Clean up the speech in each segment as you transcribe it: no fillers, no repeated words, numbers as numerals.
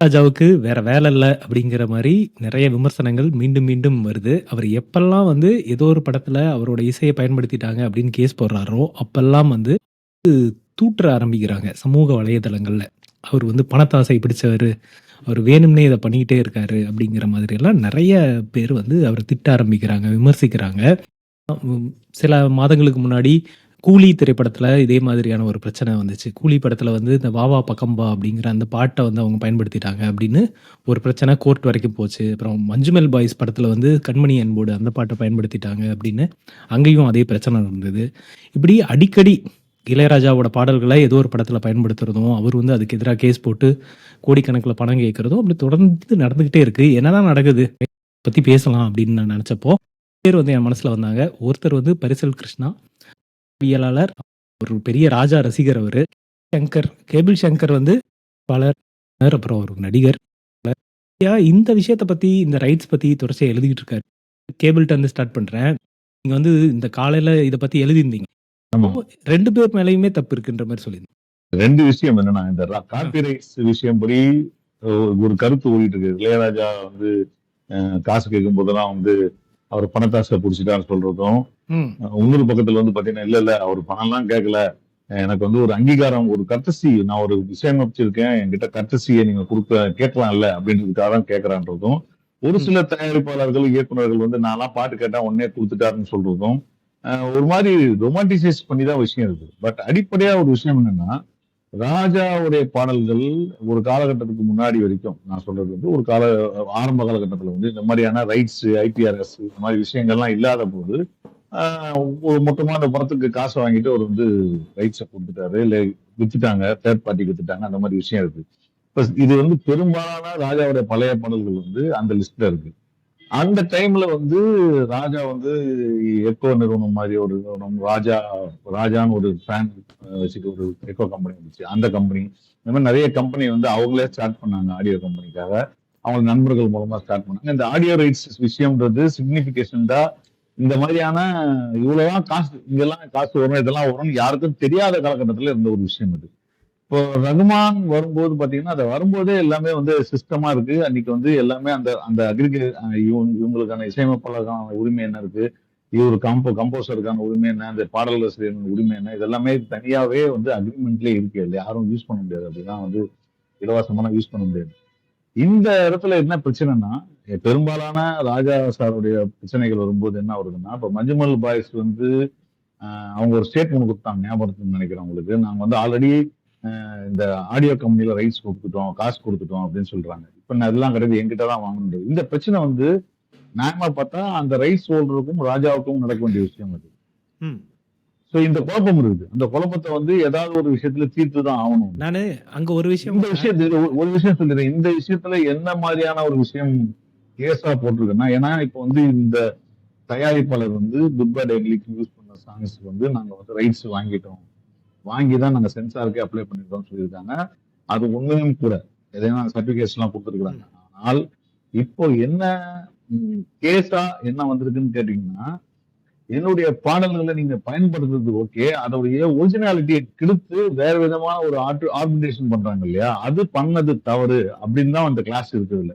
ராஜாவுக்கு வேற வேலை இல்ல அப்படிங்கிற மாரி நெறைய விமர்சனங்கள் மீண்டும், மீண்டும் வருது. அவர் எப்பல்லாம் வந்து ஏதோ ஒரு படத்துல அவரோட இசைய பயன்படுத்திட்டாங்க அப்படின்னு கேஸ் போடுறாரோ, அப்பல்லாம் வந்து தூற்ற ஆரம்பிக்கிறாங்க சமூக வலைதளங்கள்ல. அவர் வந்து பணத்தாசை பிடிச்சவரு, அவர் வேணும்னே இத பண்ணிக்கிட்டே இருக்காரு அப்படிங்கிற மாதிரியெல்லாம் நெறைய பேர் வந்து அவர திட்ட ஆரம்பிக்கிறாங்க, விமர்சிக்கிறாங்க. சில மாதங்களுக்கு முன்னாடி கூலி திரைப்படத்துல இதே மாதிரியான ஒரு பிரச்சனை வந்துச்சு. கூலி படத்துல வந்து இந்த "வா வா பக்கம் வா" அப்படிங்கிற அந்த பாட்ட வந்து அவங்க பயன்படுத்திட்டாங்க அப்படின்னு ஒரு பிரச்சனை கோர்ட் வரைக்கும் போச்சு. அப்புறம் மஞ்சுமெல் பாய்ஸ் படத்துல வந்து "கண்மணி அன்போடு" அந்த பாட்ட பயன்படுத்திட்டாங்க அப்படின்னு அங்கேயும் அதே பிரச்சனை நடந்தது. இப்படி அடிக்கடி இளையராஜாவோட பாடல்கள ஏதோ ஒரு படத்துல பயன்படுத்துறதும், அவர் வந்து அதுக்கு எதிரா கேஸ் போட்டு கோடிக்கணக்குல பணம் கேட்கிறதும் அப்படி தொடர்ந்து நடந்துகிட்டே இருக்கு. என்னதான் நடக்குது? பத்தி பேசலாம் அப்படின்னு நான் நெனச்சப்போ, பேர் வந்து என் மனசுல வந்தாங்க. ஒருத்தர் வந்து பரிசல் கிருஷ்ணா. வியலாளர். ஒரு பெரிய ராஜா ரசிகர் அவரு. சங்கர், கேபிள் சங்கர் வந்து பாடலாளர், அப்புறம் ஒரு நடிகர். இந்த விஷயத்த பத்தி, இந்த ரைட்ஸ் பத்தி தொடர்ச்சியா எழுதிக்கிட்டு இருக்காரு. கேபிள்ட்ட இருந்து ஸ்டார்ட் பண்றேன். நீங்க வந்து இந்த காலையில இத பத்தி எழுதியிருந்தீங்க. ஆமா. 2 பேர் மேலயுமே தப்பு இருக்குன்ற மாரி சொல்லியிருந்தீங்க. 2 விஷயம் என்னன்னா, இந்த காப்பிரைட்ஸ் விஷயம் படி ஒரு கருத்து ஓடிட்டு இருக்கு. இளையராஜா வந்து காசு கேட்கும் போதெல்லாம் வந்து அவர் பணத்தாசை புடிச்சிட்டான்னு சொல்றதும், ம். இன்னொரு பக்கத்துல வந்து பாத்தீங்கன்னா, இல்ல அவர் பணம்லாம் கேட்கல. எனக்கு வந்து ஒரு அங்கீகாரம், ஒரு கர்ட்டசி, நான் ஒரு இசையமைச்சிருக்கேன், என்கிட்ட கர்ட்டசிய நீங்க கேட்கலாம்ல அப்படின்றதுக்காக தான் கேட்கறான்றதும், ஒரு ம். சில தயாரிப்பாளர்கள், இயக்குனர்கள் வந்து நான்லாம் பாட்டு கேட்டா உடனே குடுத்துட்டாருன்னு சொல்றதும், ஒரு மாதிரி ரொமான்டிசைஸ் பண்ணி தான் விஷயம் இருக்கு. பட் அடிப்படையா ஒரு விஷயம் என்னன்னா, ராஜாவுடைய பாடல்கள் ஒரு காலகட்டத்துக்கு முன்னாடி வரைக்கும், நான் சொல்றது வந்து ஒரு ஆரம்ப காலகட்டத்துல வந்து இந்த மாதிரியான ரைட்ஸ், ஐபிஆர்எஸ் இந்த மாதிரி விஷயங்கள்லாம் இல்லாத போது, ஒரு மொத்தமா அந்த படத்துக்கு காசு வாங்கிட்டு அவர் வந்து ரைட்ஸ குடுத்துட்டாரு. இல்ல வித்துட்டாங்க. தேர்ட் பார்ட்டிக்கு வித்துட்டாங்க. அந்த மாதிரி விஷயம் இருக்கு. இப்ப இது வந்து பெரும்பாலான ராஜாவுடைய பழைய பாடல்கள் வந்து அந்த லிஸ்ட்ல இருக்கு. அந்த டைம்ல வந்து ராஜா வந்து எக்கோ நிறுவனம் மாதிரி ஒரு நிறுவனம், ராஜான்னு ஒரு ஃபேன் வச்சுட்டு ஒரு எக்கோ கம்பெனி இருந்துச்சு. அந்த கம்பெனி, இந்த மாதிரி நிறைய கம்பெனி வந்து அவங்களே ஸ்டார்ட் பண்ணாங்க ஆடியோ கம்பெனிக்காக. அவங்க நண்பர்கள் மூலமா ஸ்டார்ட் பண்ணாங்க. இந்த ஆடியோ ரைட்ஸ் விஷயம்ன்றது சிக்னிபிகேஷன் தான். இந்த மாதிரியான இவ்வளவுதான் காசு, இங்கெல்லாம் காசு வரும், இதெல்லாம் வரும்னு யாருக்கும் தெரியாத காலகட்டத்துல இருந்த ஒரு விஷயம் இது. இப்போ ரகுமான் வரும்போது பாத்தீங்கன்னா, அது வரும்போதே எல்லாமே வந்து சிஸ்டமா இருக்கு. அன்னைக்கு வந்து எல்லாமே அந்த அந்த இவங்களுக்கான இசையமைப்பாளருக்கான உரிமை என்ன இருக்கு? இவரு கம்போசருக்கான உரிமை என்ன? அந்த பாடலாசிரியரின் உரிமை என்ன? இதெல்லாமே தனியாவே வந்து அக்ரிமெண்ட்லயே இருக்கு. அதுல யாரும் யூஸ் பண்ண முடியாது. அப்படிலாம் வந்து இலவசமாலாம் யூஸ் பண்ண முடியாது. இந்த இடத்துல என்ன பிரச்சனைன்னா, பெரும்பாலான ராஜா சாருடைய பிரச்சனைகள் வரும்போது என்ன வருதுன்னா, இப்ப மஞ்சுமல் பாய்ஸ் வந்து அவங்க ஒரு ஸ்டேட்மெண்ட் குடுத்தாங்க. ஞாபகம் இருக்குன்னு நினைக்கிறேன் உங்களுக்கு. நாங்க வந்து ஆல்ரெடி இந்த ஆடியோ கம்பெனில ரைட்ஸ் குடுத்துட்டோம், காசு குடுத்துட்டோம் அப்படின்னு சொல்றாங்க. இப்ப நான் அதெல்லாம் கிடையாது. என்கிட்ட தான் வாங்கணும். இந்த பிரச்சனை வந்து நியாயமா பார்த்தா அந்த ரைட்ஸ் ஹோல்டருக்கும் ராஜாவுக்கும் நடக்க வேண்டிய விஷயம் அது. ம். சோ இந்த குழப்பம் இருக்குது. அந்த குழப்பத்தை வந்து ஏதாவது ஒரு விஷயத்துல தீர்த்து தான் ஆகணும். நானு அங்க ஒரு விஷயம் இந்த விஷயத்துல ஒரு விஷயம் சொல்லிடுறேன். இந்த விஷயத்துல என்ன மாதிரியான ஒரு விஷயம் கேஸா போட்டிருக்குன்னா, ஏன்னா இப்ப வந்து இந்த தயாரிப்பாளர் வந்து குட் பை டெக்லிக்கு யூஸ் பண்ண சாங்ஸ் வந்து நாங்க வந்து ரைட்ஸ் வாங்கிட்டோம். வாங்கி தான் நாங்க சென்சாருக்கே அப்ளை பண்ணிருக்கோம்னு சொல்லியிருக்காங்க. அது உண்மையும் கூட. எதையும் சர்டிபிகேட்ஸ் எல்லாம் கொடுத்துருக்காங்க. ஆனால் இப்போ என்ன கேஸா என்ன வந்திருக்குன்னு கேட்டீங்கன்னா, என்னுடைய பாடல்களை நீங்க பயன்படுத்துறது ஓகே. அதோடைய ஒரிஜினாலிட்டியை கெடுத்து வேற விதமான ஒரு ஆர்குமெண்டேஷன் பண்றாங்க இல்லையா? அது பண்ணது தவறு அப்படின்னு தான் அந்த கிளாஸ் இருக்குதுல்ல.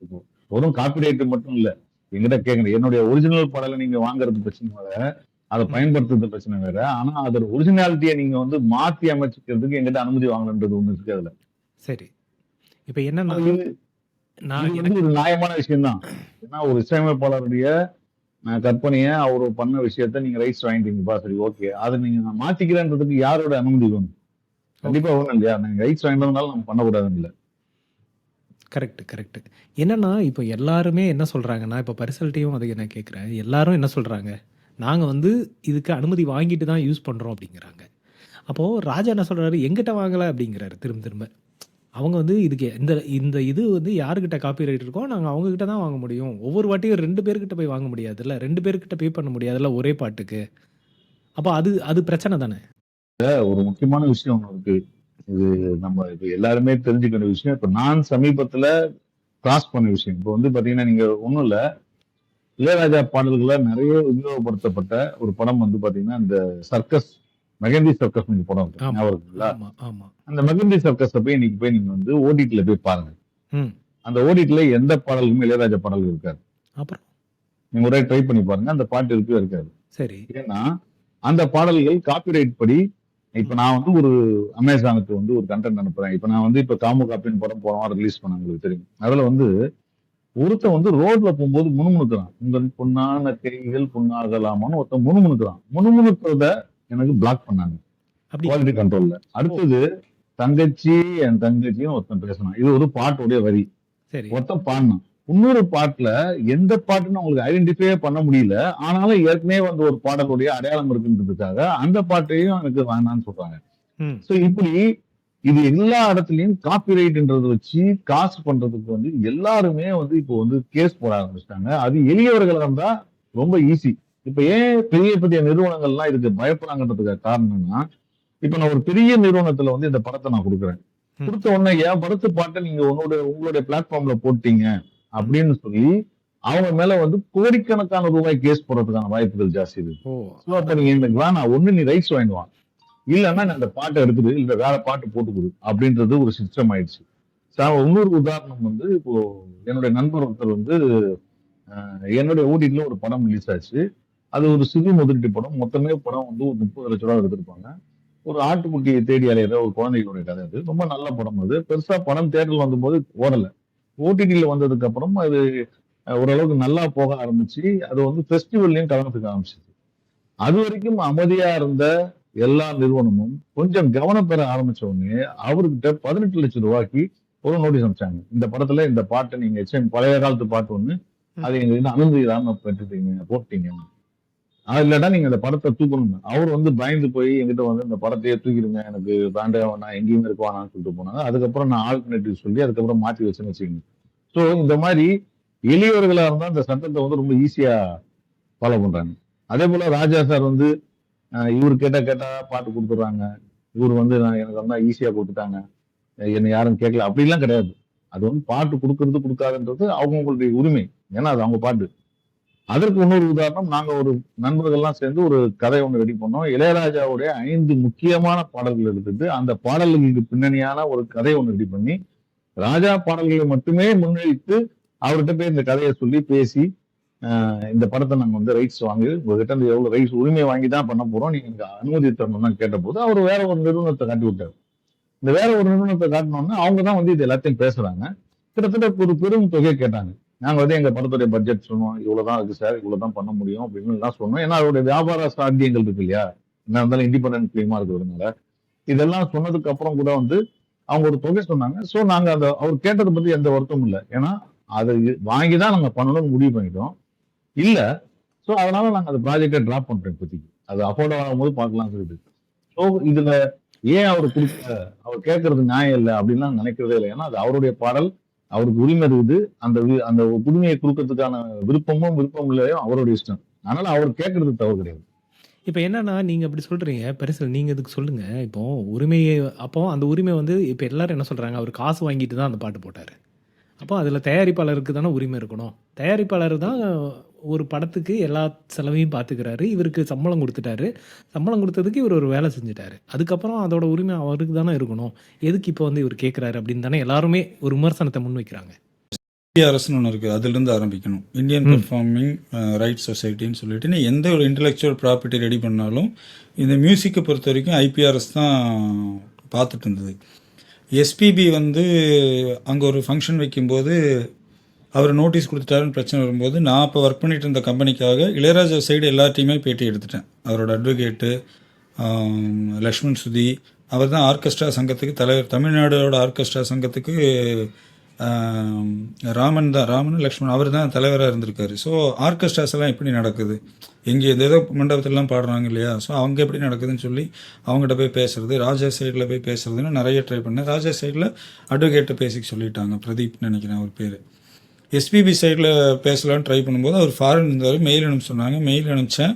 இப்போ வெறும் காப்பிரைட் மட்டும் இல்ல. என்கிட்ட கேக்குறேன். என்னுடைய ஒரிஜினல் பாடலை நீங்க வாங்குறது பிரச்சனை வேற. அதை பயன்படுத்துறது பிரச்சனை வேற. ஆனா அதோட ஒரிஜினாலிட்டியை நீங்க வந்து மாத்தி அமைச்சுக்கிறதுக்கு என்கிட்ட அனுமதி வாங்கணுன்றது ஒண்ணு இருக்கு அதுல. சரி. இப்ப என்னன்னா, இது நான் இது வந்து ஒரு நியாயமான விஷயம் தான். ஏன்னா ஒரு இசையமைப்பாளருடைய கற்பனைய அவரு பண்ண விஷயத்த நீங்க ரைட்ஸ் வாங்கிட்டீங்கப்பா, சரி ஓகே. அதை நீங்க நான் மாத்திக்கிறேன்றதுக்கு யாரோட அனுமதி வேணும்? கண்டிப்பா வேணும் இல்லையா? நீங்க ரைட்ஸ் வாங்கிட்டதுனால நம்ம பண்ணக்கூடாதுன்னு இல்ல. Correct, correct. என்னன்னா, இப்ப எல்லாருமே என்ன சொல்றாங்கன்னா, இப்ப பரிசல்ட்டயும் அதை நான் கேட்கிறேன். எல்லாரும் என்ன சொல்றாங்க? நாங்க வந்து இதுக்கு அனுமதி வாங்கிட்டு தான் யூஸ் பண்றோம் அப்படிங்கிறாங்க. அப்போ ராஜா என்ன சொல்றாரு? என்கிட்ட வாங்கல அப்படிங்கிறாரு திரும்ப திரும்ப. அவங்க வந்து இதுக்கு இந்த இந்த இது வந்து யாருகிட்ட காப்பிரைட் இருக்கோ, நாங்க அவங்க கிட்ட தான் வாங்க முடியும். ஒவ்வொரு வாட்டியும் 2 பேர்கிட்ட போய் வாங்க முடியாதுல்ல. 2 பேர்கிட்ட பே பண்ண முடியாதுல்ல ஒரே பாட்டுக்கு. அப்ப அது அது பிரச்சனை தானே! ஒரு முக்கியமான விஷயம் ஒண்ணு இருக்கு. இது நம்ம இப்ப எல்லாருமே தெரிஞ்சுக்க வேண்டிய விஷயம். இப்ப நான் சமீபத்துல கிராஸ் பண்ண விஷயம். இப்ப வந்து பாத்தீங்கன்னா, நீங்க ஒண்ணும் இல்ல. இளையராஜா பாடல்கள நிறைய உபயோகப்படுத்தப்பட்ட ஒரு படம் வந்து பாத்தீங்கன்னா, இந்த சர்க்கஸ் மெகந்தி சர்க்கஸ் படம் இருக்கு, ஆமா, ஞாபகம் இருக்குங்களா? ஆமா, ஆமா. அந்த மெகந்தி சர்க்கஸை போய் இன்னைக்கு போய் நீங்க வந்து ஓடிடில போய் பாருங்க. ம். அந்த ஓடிடில எந்த பாடலுமே இளையராஜா பாடல் இருக்காது. அப்புறம்? நீங்க ஒரே ட்ரை பண்ணி பாருங்க, அந்த பாட்டு இருக்கவே இருக்காது. சரி. ஏன்னா அந்த பாடல்கள் காப்பிரைட் படி, இப்ப ம். நான் வந்து ஒரு அமேசானுக்கு வந்து ஒரு கண்டென்ட் அனுப்புறேன். இப்ப நான் வந்து இப்ப காமு காப்பின்னு படம் போன வாரம் ரிலீஸ் பண்ண, உங்களுக்கு தெரியும். அதுல வந்து ஒருத்தன் வந்து ரோட்ல போகும்போது முணுமுணுக்குறான். உங்கள் பொன்னான கைகள் பொண்ணாகலாமான்னு ஒருத்தன் முணுமுணுக்குறான். முணுமுணுக்கிறத எனக்கு பிளாக் பண்ணாங்க அப்படி. குவாலிட்டி கண்ட்ரோல்ல. ஓ! அடுத்தது தங்கச்சி என் தங்கச்சின்னு ஒருத்தன் பேசினான். இது ஒரு பாட்டுடைய வரி. சரி. ஒருத்தன் பாடினான். இன்னொரு பாட்டுல எந்த பாட்டுன்னு உங்களுக்கு ஐடென்டிஃபை பண்ண முடியல. ஆனாலும் ஏற்கனவே வந்து ஒரு பாடலுடைய அடையாளம் இருக்குன்றதுக்காக அந்த பாட்டையும் எனக்கு வேணாம்னு சொல்றாங்க. ம். சோ இப்படி இது எல்லா இடத்துலயும் காப்பிரைட்ன்றத வச்சு காசு பண்றதுக்கு வந்து எல்லாருமே வந்து இப்போ வந்து கேஸ் போட ஆரம்பிச்சிட்டாங்க. அது எளியவர்களா இருந்தா ரொம்ப ஈஸி. இப்ப ஏன் பெரிய பெரிய நிறுவனங்கள்லாம் இதுக்கு பயப்படுறாங்கன்றதுக்கு காரணம் என்னன்னா, இப்ப நான் ஒரு பெரிய நிறுவனத்துல வந்து இந்த படத்தை நான் கொடுக்குறேன். ம். கொடுத்த உடனே என் படத்து பாட்டை நீங்க உங்களுடைய பிளாட்ஃபார்ம்ல போட்டீங்க ம். அப்படின்னு சொல்லி அவங்க மேல வந்து கோடிக்கணக்கான ரூபாய் கேஸ் போடுறதுக்கான வாய்ப்புகள் ஜாஸ்தி இருக்கு. ஓ! சோ அப்ப நீங்க எனக்கு வேணாம், ஒண்ணு நீ ரைட்ஸ் வாங்கிட்டு வா, இல்லன்னா நான் அந்த பாட்டை எடுத்துடு, இல்ல வேற பாட்டு போட்டு கொடு அப்படின்றது ஒரு சிஸ்டம் ஆயிடுச்சு. இன்னொரு உதாரணம் வந்து இப்போ என்னுடைய நண்பர் ஒருத்தர் வந்து என்னுடைய ஓடிடில ஒரு படம் ரிலீஸ் ஆச்சு. அது ஒரு சிறு முதலீட்டு படம். மொத்தமே படம் வந்து ஒரு 30 லட்சம் ரூபாய் எடுத்திருப்பாங்க. ஒரு ஆட்டுக்குட்டியை தேடி அலையிற ஒரு குழந்தைகளுடைய கதை அது. ரொம்ப நல்ல படம் அது. பெருசா படம் தியேட்டர்ல வந்தபோது ஓடல. ஓடிடில வந்ததுக்கு அப்புறம் அது ஓரளவுக்கு நல்லா போக ஆரம்பிச்சு, அது வந்து ஃபெஸ்டிவல்லயும் கலந்துக்க ஆரம்பிச்சுது. அது வரைக்கும் அமைதியா இருந்த எல்லா நிறுவனமும் கொஞ்சம் கவனம் பெற ஆரம்பிச்ச உடனே அவர்கிட்ட 18 லட்சம் ரூபாய்க்கு ஒரு நோட்டீஸ் அனுப்பிச்சாங்க. இந்த படத்துல இந்த பாட்டை நீங்க பழைய காலத்து பாட்டு ஒண்ணு, ம். அதை எங்க அனுமதி இல்லாம போட்டீங்க. இல்லடா நீங்க அந்த படத்தை தூக்கணும். அவர் வந்து பயந்து போய் என்கிட்ட வந்து இந்த படத்தையே தூக்கிடுங்க, எனக்கு வேண்டவே வேணாம், எங்கேயுமே இருக்க வேணாம்னு சொல்லிட்டு போனாங்க. அதுக்கப்புறம் நான் ஆல்டர்னேட்டிவ் சொல்லி அதுக்கப்புறம் மாத்தி வச்சேன்னு வச்சுக்கோங்க. சோ இந்த மாதிரி எளியவர்களா இருந்தா இந்த சட்டத்தை வந்து ரொம்ப ஈஸியா ஃபாலோ பண்றாங்க. அதே போல ராஜா சார் வந்து இவர் கேட்டா பாட்டு கொடுத்துட்றாங்க. இவர் வந்து எனக்கு வந்தா ஈஸியா கொடுத்துட்டாங்க, என்னை யாரும் கேட்கல அப்படிலாம் கிடையாது. அது வந்து பாட்டு கொடுக்கறது கொடுக்காதுன்றது அவங்களுடைய உரிமை. ஏன்னா அது அவங்க பாட்டு. அதற்கு இன்னொரு உதாரணம், நாங்க ஒரு நண்பர்கள்லாம் சேர்ந்து ஒரு கதை ஒண்ணு ரெடி பண்ணோம். இளையராஜாவுடைய 5 முக்கியமான பாடல்கள் எடுத்துட்டு அந்த பாடல்களுக்கு பின்னணியான ஒரு கதை ஒண்ணு ரெடி பண்ணி, ராஜா பாடல்களை மட்டுமே முன்வைத்து அவர்கிட்ட போய் இந்த கதையை சொல்லி பேசி, இந்த படத்தை நாங்க வந்து ரைட்ஸ் வாங்கி உங்ககிட்ட இருந்து எவ்வளவு ரைட்ஸ் உரிமை வாங்கி தான் பண்ண போறோம், நீங்க எனக்கு அனுமதி தரணும்னு கேட்டபோது அவர் வேற ஒரு நிறுவனத்தை காட்டி விட்டாரு. இந்த வேற ஒரு நிறுவனத்தை காட்டினோம்னா அவங்க தான் வந்து இது எல்லாத்தையும் பேசுறாங்க. கிட்டத்தட்ட ஒரு பெரும் தொகையை கேட்டாங்க. நாங்க வந்து எங்க படத்துடைய பட்ஜெட் சொன்னோம், இவ்வளவுதான் இருக்கு சார், இவ்வளவுதான் பண்ண முடியும் அப்படின்னு எல்லாம் சொன்னோம். ஏன்னா அவருடைய வியாபார சாத்தியங்கள் இருக்கு இல்லையா, என்ன இருந்தாலும் இண்டிபெண்டன்ட் ஃபிலிமா இருக்கிறதுனால இதெல்லாம் சொன்னதுக்கு அப்புறம் கூட வந்து அவங்க ஒரு தொகை சொன்னாங்க. சோ நாங்க அந்த அவர் கேட்டதை பத்தி எந்த வருத்தமும் இல்லை. ஏன்னா அதை வாங்கிதான் நாங்க பண்ணணும்னு முடிவு பண்ணிட்டோம். இல்ல, சோ அதனால நாங்க அந்த ப்ராஜெக்டை டிராப் பண்றோம் இப்போதைக்கு. அது அஃபோர்ட் ஆகும்போது பார்க்கலாம் சொல்லிட்டு. சோ இதுல ஏன் அவர் கொடுக்கல, அவர் கேட்கறது நியாயம் இல்லை அப்படின்லாம் நினைக்கிறதே இல்லை. ஏன்னா அது அவருடைய பாடல், அவருக்கு உரிமை இருக்குது. அந்த உரிமையை கொடுக்கறதுக்கான விருப்பம் இல்லையோ அவருடைய இஷ்டம். அதனால அவர் கேட்கறது தவறு கிடையாது. இப்ப என்னன்னா, நீங்க அப்படி சொல்றீங்க. பெருசா நீங்க இதுக்கு சொல்லுங்க. இப்போ உரிமைய அப்போ அந்த உரிமை வந்து இப்ப எல்லாரும் என்ன சொல்றாங்க, அவரு காசு வாங்கிட்டு தான் அந்த பாட்டு போட்டாரு. அப்போ அதுல தயாரிப்பாளருக்கு தானே உரிமை இருக்கணும். தயாரிப்பாளர் தான் ஒரு படத்துக்கு எல்லா செலவையும் பார்த்துக்கிறாரு. இவருக்கு சம்பளம் குடுத்துட்டாரு. சம்பளம் குடுத்ததுக்கு இவரு ஒரு வேலை செஞ்சுட்டாரு. அதுக்கப்புறம் அதோட உரிமை அவருக்கு தானே இருக்கணும். எதுக்கு இப்போ வந்து இவரு கேட்கிறாரு அப்படின்னு தானே எல்லாருமே ஒரு விமர்சனத்தை முன்வைக்கிறாங்க. ஐபிஆர்எஸ்னு ஒன்று இருக்குது, அதிலிருந்து ஆரம்பிக்கணும். இந்தியன் பெர்ஃபார்மிங் ரைட்ஸ் சொசைட்டின்னு சொல்லிட்டு நீ எந்த ஒரு இன்டெலெக்சுவல் ப்ராப்பர்ட்டி ரெடி பண்ணாலும் இந்த மியூசிக்கை பொறுத்த வரைக்கும் ஐபிஆர்எஸ் தான் பார்த்துட்டு இருந்தது. எஸ்பிபி வந்து அங்கே ஒரு ஃபங்க்ஷன் வைக்கும்போது அவர் நோட்டீஸ் கொடுத்துட்டாருன்னு பிரச்சனை வரும்போது, நான் அப்போ ஒர்க் பண்ணிட்டு இருந்த கம்பெனிக்காக இளையராஜா சைடு எல்லாத்தையுமே பேட்டி எடுத்துட்டேன். அவரோட அட்வொகேட்டு லக்ஷ்மண் சுதி, அவர் தான் ஆர்கெஸ்ட்ரா சங்கத்துக்கு தலைவர், தமிழ்நாடோட ஆர்கெஸ்ட்ரா சங்கத்துக்கு ராமன் லக்ஷ்மண் அவர் தான் தலைவராக இருந்திருக்காரு. ஸோ ஆர்கெஸ்ட்ராஸ் எல்லாம் எப்படி நடக்குது, எங்கே ஏதோ மண்டபத்திலலாம் பாடுறாங்க இல்லையா, ஸோ அவங்க எப்படி நடக்குதுன்னு சொல்லி அவங்ககிட்ட போய் பேசுறது, ராஜா சைடில் போய் பேசுறதுன்னு நிறைய ட்ரை பண்ணேன். ராஜா சைடில் அட்வொகேட்டை பேசிக்க சொல்லிட்டாங்க, பிரதீப் நினைக்கிறேன் அவர் பேர். எஸ்பிபி சைடில் பேசலான்னு ட்ரை பண்ணும்போது அவர் ஃபாரின் இருந்தார், மெயில் அனுப்ப சொன்னாங்க. மெயில் அனுப்பிச்சேன்,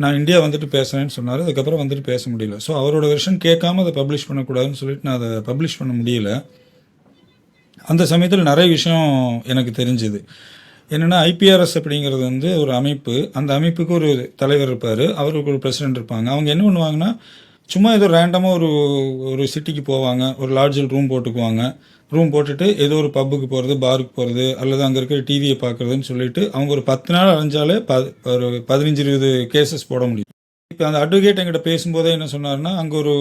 நான் இந்தியா வந்துட்டு பேசுகிறேன்னு சொன்னார். அதுக்கப்புறம் வந்துட்டு பேச முடியல. ஸோ அவரோட வெர்ஷன் கேட்காம அதை பப்ளிஷ் பண்ணக்கூடாதுன்னு சொல்லிட்டு நான் அதை பப்ளிஷ் பண்ண முடியல. அந்த சமயத்தில் நிறைய விஷயம் எனக்கு தெரிஞ்சுது. என்னென்னா, ஐபிஆர்எஸ் அப்படிங்கிறது வந்து ஒரு அமைப்பு. அந்த அமைப்புக்கு ஒரு தலைவர் இருப்பார், அவருக்கு ஒரு பிரசிடென்ட் இருப்பாங்க. அவங்க என்ன பண்ணுவாங்கன்னா, சும்மா ஏதோ ரேண்டமாக ஒரு ஒரு சிட்டிக்கு போவாங்க, ஒரு லாட்ஜில் ரூம் போட்டுக்குவாங்க. ரூம் போட்டுட்டு ஏதோ ஒரு பப்புக்கு போகிறது, பாருக்கு போகிறது, அல்லது அங்கே இருக்கிற டிவியை பார்க்குறதுன்னு சொல்லிட்டு அவங்க ஒரு 10 நாள் அலைஞ்சாலே ஒரு 15-20 கேசஸ் போட முடியும். இப்போ அந்த அட்வொகேட் என்கிட்ட பேசும்போதே என்ன சொன்னாருன்னா, அங்கே ஒரு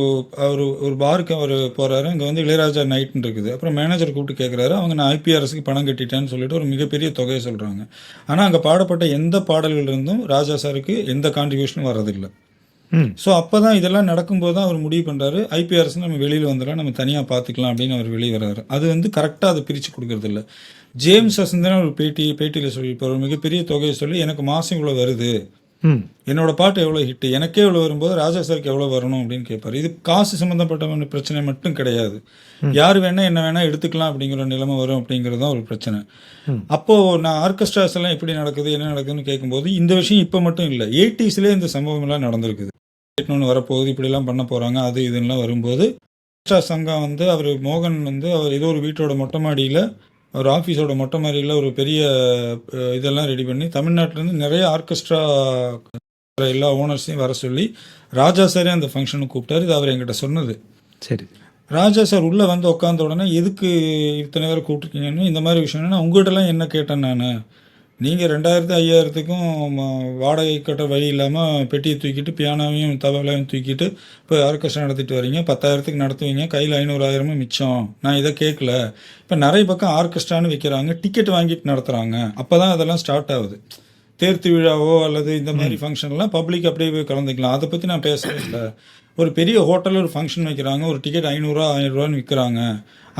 ஒரு ஒரு பாருக்கு அவர் போகிறாரு, அங்கே வந்து இளையராஜா நைட்னு இருக்குது. அப்புறம் மேனேஜர் கூப்பிட்டு கேட்குறாரு, அவங்க நான் ஐபிஆர்எஸ்க்கு பணம் கட்டிட்டேன்னு சொல்லிட்டு ஒரு மிகப்பெரிய தொகையை சொல்கிறாங்க. ஆனால் அங்கே பாடப்பட்ட எந்த பாடல்கள் இருந்தும் ராஜா சாருக்கு எந்த கான்ட்ரிபியூஷனும் வர்றதில்லை. ஸோ அப்போ தான் இதெல்லாம் நடக்கும்போது தான் அவர் முடிவு பண்ணுறாரு, ஐபிஆர்எஸ் நம்ம வெளியில் வந்துடலாம், நம்ம தனியாக பார்த்துக்கலாம் அப்படின்னு அவர் வெளியே வர்றாரு. அது வந்து கரெக்டாக அதை பிரித்து கொடுக்கறது இல்லை. ஜேம்ஸ் வசந்தன் ஒரு பேட்டியில் சொல்லியிருப்பார், ஒரு மிகப்பெரிய தொகையை சொல்லி எனக்கு மாதம் இவ்வளோ வருது, என்னோட பாட்டு எவ்வளோ ஹிட்டு, எனக்கே எவ்வளோ வரும்போது ராஜா சாருக்கு எவ்வளோ வரணும் அப்படின்னு கேட்பார். இது காசு சம்மந்தப்பட்ட பிரச்சனை மட்டும் கிடையாது, யார் வேணால் என்ன வேணால் எடுத்துக்கலாம் அப்படிங்கிற நிலைமை வரும் அப்படிங்கிறது தான் ஒரு பிரச்சனை. அப்போது நான் ஆர்கெஸ்ட்ராஸ் எல்லாம் எப்படி நடக்குது என்ன நடக்குதுன்னு கேட்கும்போது இந்த விஷயம் இப்போ மட்டும் இல்லை, 80ஸ்லேயே இந்த சம்பவம்லாம் நடந்திருக்குது. ஒன்று வரப்போகுது, இப்படிலாம் பண்ண போகிறாங்க, அது இதுலாம் வரும்போது ஆர்கெஸ்ட்ரா சங்கம் வந்து அவர் மோகன் வந்து அவர் ஏதோ ஒரு வீட்டோட மொட்டை மாடியில், ஒரு ஆஃபீஸோட மொட்டை மாடியில் ஒரு பெரிய இதெல்லாம் ரெடி பண்ணி தமிழ்நாட்டிலேருந்து நிறைய ஆர்கெஸ்ட்ரா எல்லா ஓனர்ஸையும் வர சொல்லி ராஜா சாரே அந்த ஃபங்க்ஷனுக்கு கூப்பிட்டாரு. இது அவர் என்கிட்ட சொன்னது. சரி. ராஜா சார் உள்ளே வந்து உட்காந்த உடனே எதுக்கு இத்தனை பேரை கூப்பிட்ருக்கீங்கன்னு இந்த மாதிரி விஷயம்னா, உங்கள்கிட்டலாம் என்ன கேட்டேன் நான், நீங்கள் 2000-5000க்கும் வாடகை கட்ட வழி இல்லாமல் பெட்டியை தூக்கிட்டு பியானோவையும் தவளையும் தூக்கிட்டு இப்போ ஆர்கெஸ்ட்ரா நடத்திட்டு வரீங்க, 10,000க்கு நடத்துவீங்க, கையில் 500-1000 மிச்சம், நான் இதை கேட்கல. இப்போ நிறைய பக்கம் ஆர்கெஸ்ட்ரான்னு வைக்கிறாங்க, டிக்கெட் வாங்கிட்டு நடத்துகிறாங்க, அப்போ தான் அதெல்லாம் ஸ்டார்ட் ஆகுது. தேர்த்து விழாவோ அல்லது இந்த மாதிரி ஃபங்க்ஷன்லாம் பப்ளிக் அப்படியே போய் கலந்துக்கலாம், அதை பற்றி நான் பேசவே இல்லை. ஒரு பெரிய ஹோட்டலில் ஒரு ஃபங்க்ஷன் வைக்கிறாங்க, ஒரு டிக்கெட் 500-1000 விற்கிறாங்க,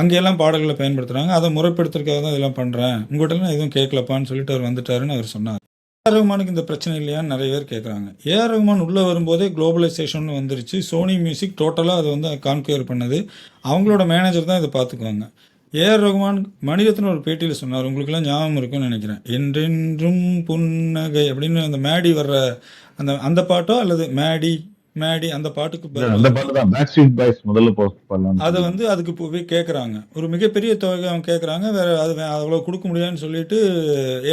அங்கெல்லாம் பாடல்களை பயன்படுத்துகிறாங்க, அதை முறைப்படுத்துறதுக்காக தான் இதெல்லாம் பண்ணுறேன், உங்கள்கிட்ட நான் எதுவும் கேட்கலப்பான்னு சொல்லிட்டு அவர் வந்துட்டாருன்னு அவர் சொன்னார். ஏஆர் ரஹ்மானுக்கு இந்த பிரச்சனை இல்லையான்னு நிறைய பேர் கேட்குறாங்க. ஏஆர் ரஹ்மான் உள்ளே வரும்போதே குளோபலைசேஷன் வந்துருச்சு, சோனி மியூசிக் டோட்டலாக அதை வந்து கான்குயர் பண்ணது, அவங்களோட மேனேஜர் தான் இதை பார்த்துக்குவாங்க. ஏஆர் ரஹ்மான் மணிரத்னம் ஒரு பேட்டியில் சொன்னார், உங்களுக்குலாம் ஞாபகம் இருக்குன்னு நினைக்கிறேன், என்றென்றும் புன்னகை அப்படின்னு அந்த மேடி வர்ற அந்த அந்த பாட்டோ அல்லது மேடி மேடி அந்த பாட்டுக்கு அந்த பாட்டு தான் பேக்ஸ்ட்ரீட் பாய்ஸ் முதல்ல பண்ணலாம். அதை வந்து அதுக்கு போய் கேட்குறாங்க, ஒரு மிகப்பெரிய தொகை அவங்க கேட்குறாங்க, வேறு அது அவ்வளோ கொடுக்க முடியாதுன்னு சொல்லிட்டு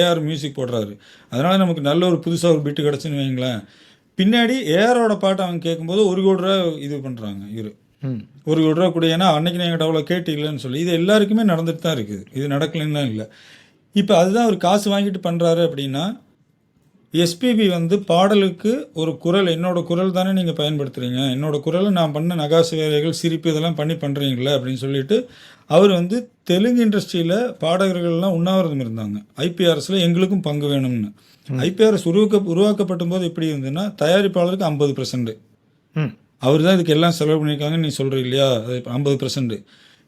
ஏஆர் மியூசிக் போடுறாரு. அதனால் நமக்கு நல்ல ஒரு புதுசாக ஒரு பிட்டு கிடச்சுன்னு வைங்களேன். பின்னாடி ஏஆரோட பாட்டை அவங்க கேட்கும்போது 1 கோடி ரூபா இது பண்ணுறாங்க இவர், 1 கோடி ரூபா கூட, ஏன்னா அன்னைக்கு என்கிட்ட அவ்வளோ கேட்டீங்களேன்னு சொல்லி. இது எல்லாருக்குமே நடந்துட்டு தான் இருக்குது, இது நடக்கலன்னா இல்லை. இப்போ அதுதான் அவர் காசு வாங்கிட்டு பண்ணுறாரு அப்படின்னா, எஸ்பிபி வந்து பாடலுக்கு ஒரு குரல், என்னோட குரல் தானே நீங்கள் பயன்படுத்துகிறீங்க, என்னோட குரலை நான் பண்ண நகாசு வேலைகள் சிரிப்பு இதெல்லாம் பண்ணுறீங்களே அப்படின்னு சொல்லிட்டு அவர் வந்து தெலுங்கு இண்டஸ்ட்ரியில் பாடகர்கள்லாம் உண்ணாவிரதம் இருந்தாங்க, ஐபிஆர்எஸில் எங்களுக்கும் பங்கு வேணும்னு. ஐபிஆர்எஸ் உருவாக்கப்படும் போது எப்படி இருந்ததுன்னா, தயாரிப்பாளருக்கு 50%, அவர் தான் இதுக்கு எல்லாம் செலவு பண்ணியிருக்காங்கன்னு நீ சொல்கிற இல்லையா, அது 50%.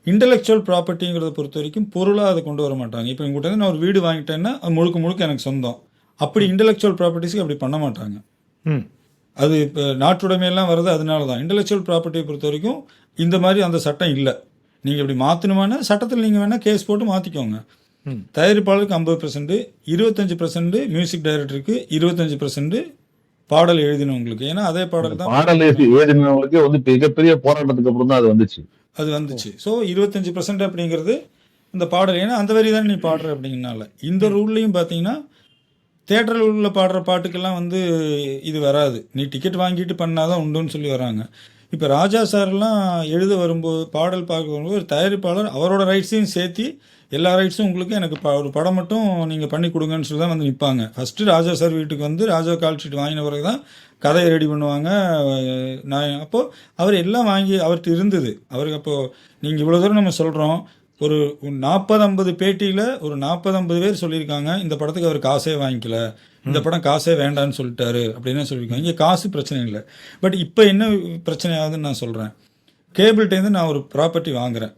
இன்டலெக்சுவல் ப்ராப்பர்ட்டிங்கிறத பொறுத்த வரைக்கும் பொருளாக அதை கொண்டு வர மாட்டாங்க. இப்போ எங்கிட்ட நான் ஒரு வீடு வாங்கிட்டேன்னா அது முழுக்க எனக்கு சொந்தம், அப்படி இன்டலெக்சுவல் ப்ராப்பர்ட்டிஸ்க்கு அப்படி பண்ண மாட்டாங்க. அது இப்போ நாட்டுடைமையெல்லாம் வருது, அதனால தான் இன்டலெக்சுவல் ப்ராப்பர்ட்டியை பொறுத்த வரைக்கும் இந்த மாதிரி அந்த சட்டம் இல்லை. நீங்கள் இப்படி மாற்றணுமானா சட்டத்தில் நீங்கள் வேணால் கேஸ் போட்டு மாற்றிக்கோங்க. தயாரிப்பாளருக்கு 50%, 25% மியூசிக் டைரக்டருக்கு, 25% பாடல் எழுதினவங்களுக்கு. ஏன்னா அதே பாடல் தான் பாடல் எழுதினவங்களுக்கு வந்து மிகப்பெரிய போராட்டத்துக்கு அப்புறம் தான் அது வந்துச்சு. ஸோ 25% அப்படிங்கிறது இந்த பாடல், ஏன்னா அந்த வரி தானே நீ பாடுற அப்படிங்கனால. இந்த ரூல்லையும் பார்த்தீங்கன்னா தேட்டரில் உள்ள பாடுற பாட்டுக்கெல்லாம் வந்து இது வராது, நீ டிக்கெட் வாங்கிட்டு பண்ணாதான் உண்டுன்னு சொல்லி வராங்க. இப்போ ராஜா சார்லாம் எழுத வரும்போது, பாடல் பார்க்க வரும்போது ஒரு தயாரிப்பாளர் அவரோட ரைட்ஸையும் சேர்த்து எல்லா ரைட்ஸும் உங்களுக்கு எனக்கு ஒரு படம் மட்டும் நீங்கள் பண்ணி கொடுங்கன்னு சொல்லி தான் வந்து நிற்பாங்க. ஃபஸ்ட்டு ராஜா சார் வீட்டுக்கு வந்து ராஜா கால் ஷீட் வாங்கின பிறகு தான் கதையை ரெடி பண்ணுவாங்க. நான் அப்போது அவர் எல்லாம் வாங்கி அவர்கிட்ட இருந்தது. அவருக்கு அப்போது நீங்கள் இவ்வளோ தூரம் நம்ம சொல்கிறோம், ஒரு 40-50 பேட்டியில் ஒரு 40-50 பேர் சொல்லியிருக்காங்க இந்த படத்துக்கு அவர் காசே வாங்கிக்கல, இந்த படம் காசே வேண்டான்னு சொல்லிட்டாரு அப்படின்னு சொல்லியிருக்காங்க. இங்கே காசு பிரச்சனை இல்லை. பட் இப்போ என்ன பிரச்சனை ஆகுதுன்னு நான் சொல்கிறேன், கேபிள்கிட்டேருந்து நான் ஒரு ப்ராப்பர்ட்டி வாங்குகிறேன்,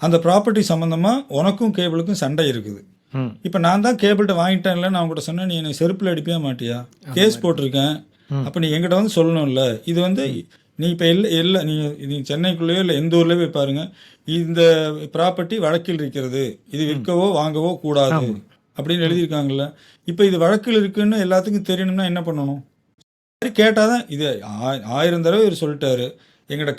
அந்த ப்ராப்பர்ட்டி சம்மந்தமாக உனக்கும் கேபிளுக்கும் சண்டை இருக்குது. இப்போ நான் தான் கேபிள்கிட்ட வாங்கிட்டேன்ல, நான் உங்கள்கிட்ட சொன்னேன், நீ என்னை செருப்பில் அடிப்பியா மாட்டியா, கேஸ் போட்டிருக்கேன், அப்போ நீ எங்கிட்ட வந்து சொல்லணும்ல. இது வந்து நீ இப்போ நீ சென்னைக்குள்ளேயோ இல்லை எந்த ஊர்லேயோ போய் பாருங்கள், இந்த ப்ராப்பர்ட்டி வழக்கில் இருக்கிறது, இது விற்கவோ வாங்கவோ கூடாது அப்படின்னு எழுதியிருக்காங்கல்ல. இப்போ இது வழக்கில் இருக்குன்னு எல்லாத்துக்கும் தெரியணும்னா என்ன பண்ணணும்? கேட்டால் தான், இது 1000 தடவை இவர் சொல்லிட்டாரு, எங்கிட்ட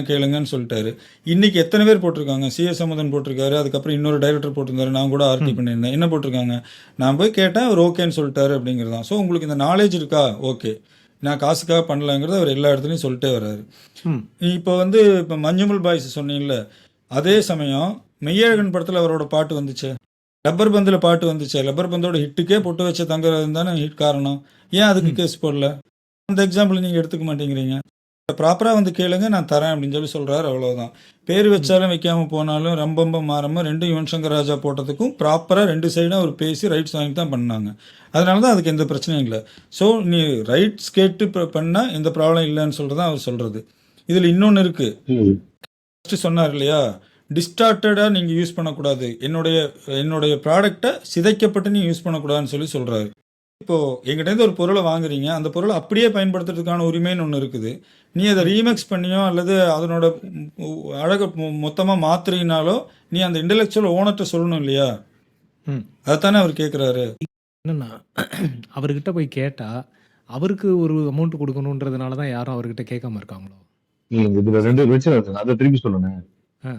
கேளுங்கன்னு சொல்லிட்டாரு. இன்னைக்கு எத்தனை பேர் போட்டிருக்காங்க, சிஎஸ் சமுதன் போட்டிருக்காரு, அதுக்கப்புறம் இன்னொரு டைரக்டர் போட்டிருந்தாரு, நான் கூட ஆர்டி பண்ணியிருந்தேன். என்ன போட்டிருக்காங்க, நான் போய் கேட்டேன் அவர் ஓகேன்னு சொல்லிட்டாரு அப்படிங்கிறது தான். ஸோ உங்களுக்கு இந்த நாலேஜ் இருக்கா, ஓகே, நான் காசுக்காக பண்ணலங்கிறத அவர் எல்லா இடத்துலையும் சொல்லிட்டே வர்றாரு. ம். இப்போ மஞ்சுமல் பாய்ஸ் சொன்னீங்கல்ல, அதே சமயம் மெய்யழகன் படத்தில் அவரோட பாட்டு வந்துச்சு, ரப்பர் பந்தில் பாட்டு வந்துச்சு. ரப்பர் பந்தோட ஹிட்டுக்கே பொட்டு வச்ச தங்கறது தானே ஹிட் காரணம். ஏன் அதுக்கு கேஸ் போடல? அந்த எக்ஸாம்பிள் நீங்கள் எடுத்துக்க மாட்டேங்கிறீங்க. ப்ராப்பராக வந்து கேளுங்க, நான் தரேன் அப்படின்னு சொல்லி சொல்கிறாரு, அவ்வளோதான். பேர் வச்சாலும் வைக்காமல் போனாலும் ரம்பம்ப மாறமாக ரெண்டும் யுவன் சங்கர் ராஜா போட்டதுக்கும் ப்ராப்பராக 2 சைடும் அவர் பேசி ரைட்ஸ் வாங்கி தான் பண்ணாங்க. அதனால தான் அதுக்கு எந்த பிரச்சனையும் இல்லை. ஸோ நீ ரைட்ஸ் கேட்டு பண்ணால் எந்த ப்ராப்ளம் இல்லைன்னு சொல்கிறது தான் அவர் சொல்கிறது. இதில் இன்னொன்று இருக்குது. ஃபஸ்ட்டு சொன்னார் இல்லையா, டிஸ்டார்டடாக நீங்கள் யூஸ் பண்ணக்கூடாது, என்னுடைய ப்ராடக்டை சிதைக்கப்பட்டு நீ யூஸ் பண்ணக்கூடாதுன்னு சொல்லி சொல்கிறாரு. இப்போது எங்கிட்டேருந்து ஒரு பொருளை வாங்குறீங்க, அந்த பொருளை அப்படியே பயன்படுத்துறதுக்கான உரிமைன்னு ஒன்று இருக்குது. நீ அதை ரீமேக்ஸ் பண்ணியோ அல்லது அதனோட அழகை மொத்தமாக மாற்றுறீனாலோ நீ அந்த இன்டெலெக்சுவல் ஓனர்கிட்ட சொல்லணும் இல்லையா? அதைத்தானே அவர் கேட்குறாரு. என்னன்னா அவர்கிட்ட போய் கேட்டா அவருக்கு ஒரு அமௌண்ட் கொடுக்கணுன்றதுனால தான் யாரும் அவர்கிட்ட கேட்காம இருக்காங்களோ? இதுல 2 பிரச்சனை இருக்கு. அதை திருப்பி சொல்லணும். ஆ.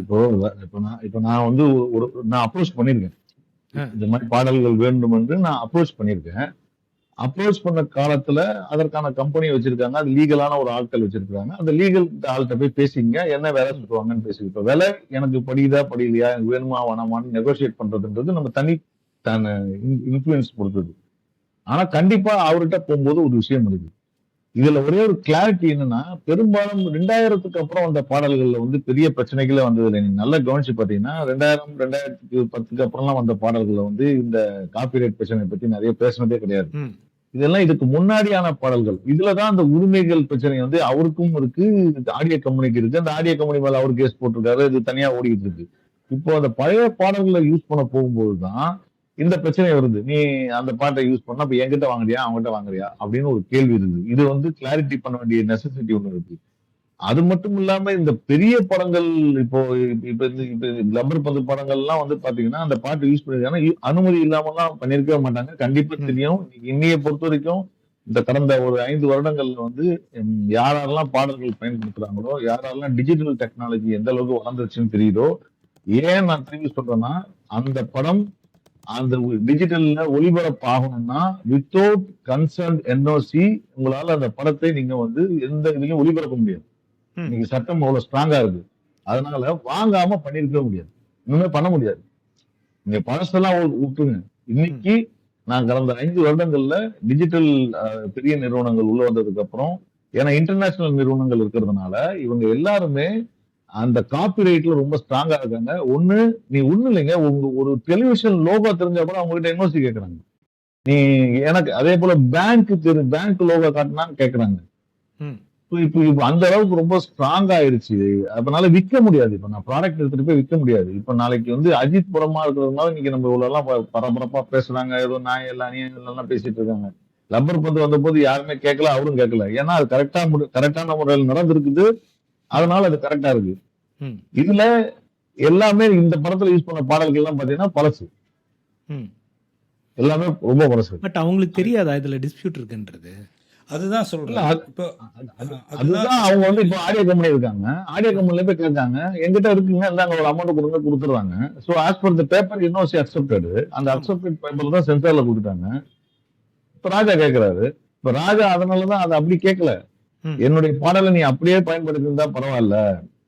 இப்போ நான் வந்து நான் அப்ரோச் பண்ணிருக்கேன். ஆ. இந்த மாதிரி பாடல்கள் வேண்டும் என்று நான் அப்ரோச் பண்ணிருக்கேன். அப்ரோச் பண்ண காலத்துல அதற்கான கம்பெனி வச்சிருக்காங்க, அது லீகலான ஒரு ஆட்கள் வச்சிருக்காங்க. அந்த லீகல் ஆள்கிட்ட போய் பேசிங்க, என்ன வேலை சொல்லுவாங்கன்னு பேசி. இப்போ விலை எனக்கு படியுதா படியலையா, எனக்கு வேணுமா வேணாமான்னு நெகோசியேட் பண்றதுன்றது நம்ம தனி இன்ஃபுளுன்ஸ் பொறுத்தது. ஆனா கண்டிப்பா அவர்கிட்ட போகும்போது ஒரு விஷயம் இருக்கு. இதுல ஒரே ஒரு கிளாரிட்டி என்னன்னா, பெரும்பாலும் 2000க்கு அப்புறம் வந்த பாடல்கள்ல வந்து பெரிய பிரச்சனைகளே வந்ததில்லை. நீங்க நல்லா கவனிச்சு பாத்தீங்கன்னா 2000, 2010க்கு அப்புறம்லாம் வந்த பாடல்கள்ல வந்து இந்த காப்பிரைட் பிரச்சனை பத்தி நிறைய பேசினதே கிடையாது. ம். இதெல்லாம் இதுக்கு முன்னாடியான பாடல்கள். இதுலதான் அந்த உரிமைகள் பிரச்சனை வந்து அவருக்கும் இருக்கு, ஆடியோ கம்பெனிக்கு இருக்கு. அந்த ஆடியோ கம்பெனி மேல அவர் கேஸ் போட்டிருக்காரு, இது தனியா ஓடிட்டு இருக்கு. இப்போ அந்த பழைய பாடல்களை யூஸ் பண்ண போகும்போதுதான் இந்த பிரச்சனை வருது. நீ அந்த பாட்டை யூஸ் பண்ணா இப்ப என்கிட்ட வாங்குறியா அவங்ககிட்ட வாங்குறியா அப்படின்னு ஒரு கேள்வி இருக்கு. இது வந்து கிளாரிட்டி பண்ண வேண்டிய நெசசிட்டி ஒண்ணு இருக்கு. அது மட்டும் இல்லாம இந்த பெரிய படங்கள் இப்போ இப்ப இப்ப லப்பர் பந்து படங்கள் எல்லாம் வந்து பாத்தீங்கன்னா அந்த பாட்டு யூஸ் பண்ணிருக்காங்க, அனுமதி இல்லாம எல்லாம் பண்ணிருக்கவே மாட்டாங்க. கண்டிப்பா தெரியும். இன்னைய பொறுத்த வரைக்கும் இந்த கடந்த ஒரு 5 வருடங்கள்ல வந்து யாரெல்லாம் பாடல்கள் பயன்படுத்துறாங்களோ, யாரெல்லாம் டிஜிட்டல் டெக்னாலஜி எந்த அளவுக்கு வளர்ந்துருச்சுன்னு தெரியுதோ. ஏன் நான் திரும்பி சொல்றேன்னா, அந்த படம் அந்த டிஜிட்டல்ல ஒளிபரப்பு ஆகணும்னா வித்தவுட் கன்சர்ன் என்ஓசி உங்களால அந்த படத்தை நீங்க வந்து எந்த இதுலயும் ஒளிபரப்ப முடியாது. இன்னைக்கு சட்டம் அவ்வளவு ஸ்ட்ராங்கா இருக்கு. அதனால வாங்காம பண்ணிருக்கவே முடியாது, இன்னுமே பண்ண முடியாது. நீங்க பழசெல்லாம் விட்டுருங்க. இன்னைக்கு நான் கடந்த 5 வருடங்கள்ல டிஜிட்டல் பெரிய நிறுவனங்கள் உள்ள வந்ததுக்கு அப்புறம், ஏன்னா இன்டர்நேஷனல் நிறுவனங்கள் இருக்கிறதுனால இவங்க எல்லாருமே அந்த காப்பிரைட்ல ரொம்ப ஸ்ட்ராங்கா இருக்காங்க. நீ ஒண்ணு இல்லைங்க, உங்க ஒரு டெலிவிஷன் லோகோ தெரிஞ்சா கூட அவங்க கிட்ட என்ஓசி கேக்குறாங்க. நீ எனக்கு அதே போல பேங்க் லோகோ காட்டினான்னு கேக்குறாங்க. இப்ப அந்த அளவுக்கு ரொம்ப ஸ்ட்ராங் ஆயிருச்சு. அதனால விற்க முடியாது. இப்ப நான் ப்ராடக்ட் எடுத்துட்டு போய் விற்க முடியாது. இப்ப நாளைக்கு வந்து அஜித் படமா இருக்கிறதுனால இன்னைக்கு நம்ம இவ்வளவு எல்லாம் பரபரப்பா பேசுறாங்க, ஏதோ அநியாயம் பேசிட்டு இருக்காங்க. லப்பர் பந்து வந்த போது யாருமே கேட்கல, அவரும் கேட்கல. ஏன்னா அது கரெக்டான முறையில் நடந்திருக்குது. அதனால அது கரெக்டா இருக்கு. இதுல எல்லாமே இந்த படத்துல யூஸ் பண்ண பாடல்கள் எல்லாம் பாத்தீங்கன்னா பழசு, எல்லாமே ரொம்ப பழசு. பட் அவங்களுக்கு தெரியாதா இதுல டிஸ்பியூட் இருக்குன்றது? அதுதான் சொல்றேன். அதுதான் அவங்க வந்து இப்போ ஆடியோ கம்பெனி இருக்காங்க, ஆடியோ கம்பெனில போய் கேட்காங்க, எங்கிட்ட இருக்குங்க, இந்தாங்க ஒரு அமௌண்ட் கொடுங்க, கொடுத்துருவாங்க. So as per the paper NOC accepted. அந்த அக்செப்டட் பேப்பர் தான் சென்சார்ல கொடுத்துட்டாங்க. இப்ப ராஜா கேட்கிறாரு. இப்ப ராஜா அதனாலதான் அதை அப்படி கேட்கல, என்னுடைய பாடலை நீ அப்படியே பயன்படுத்தி இருந்தா பரவாயில்ல,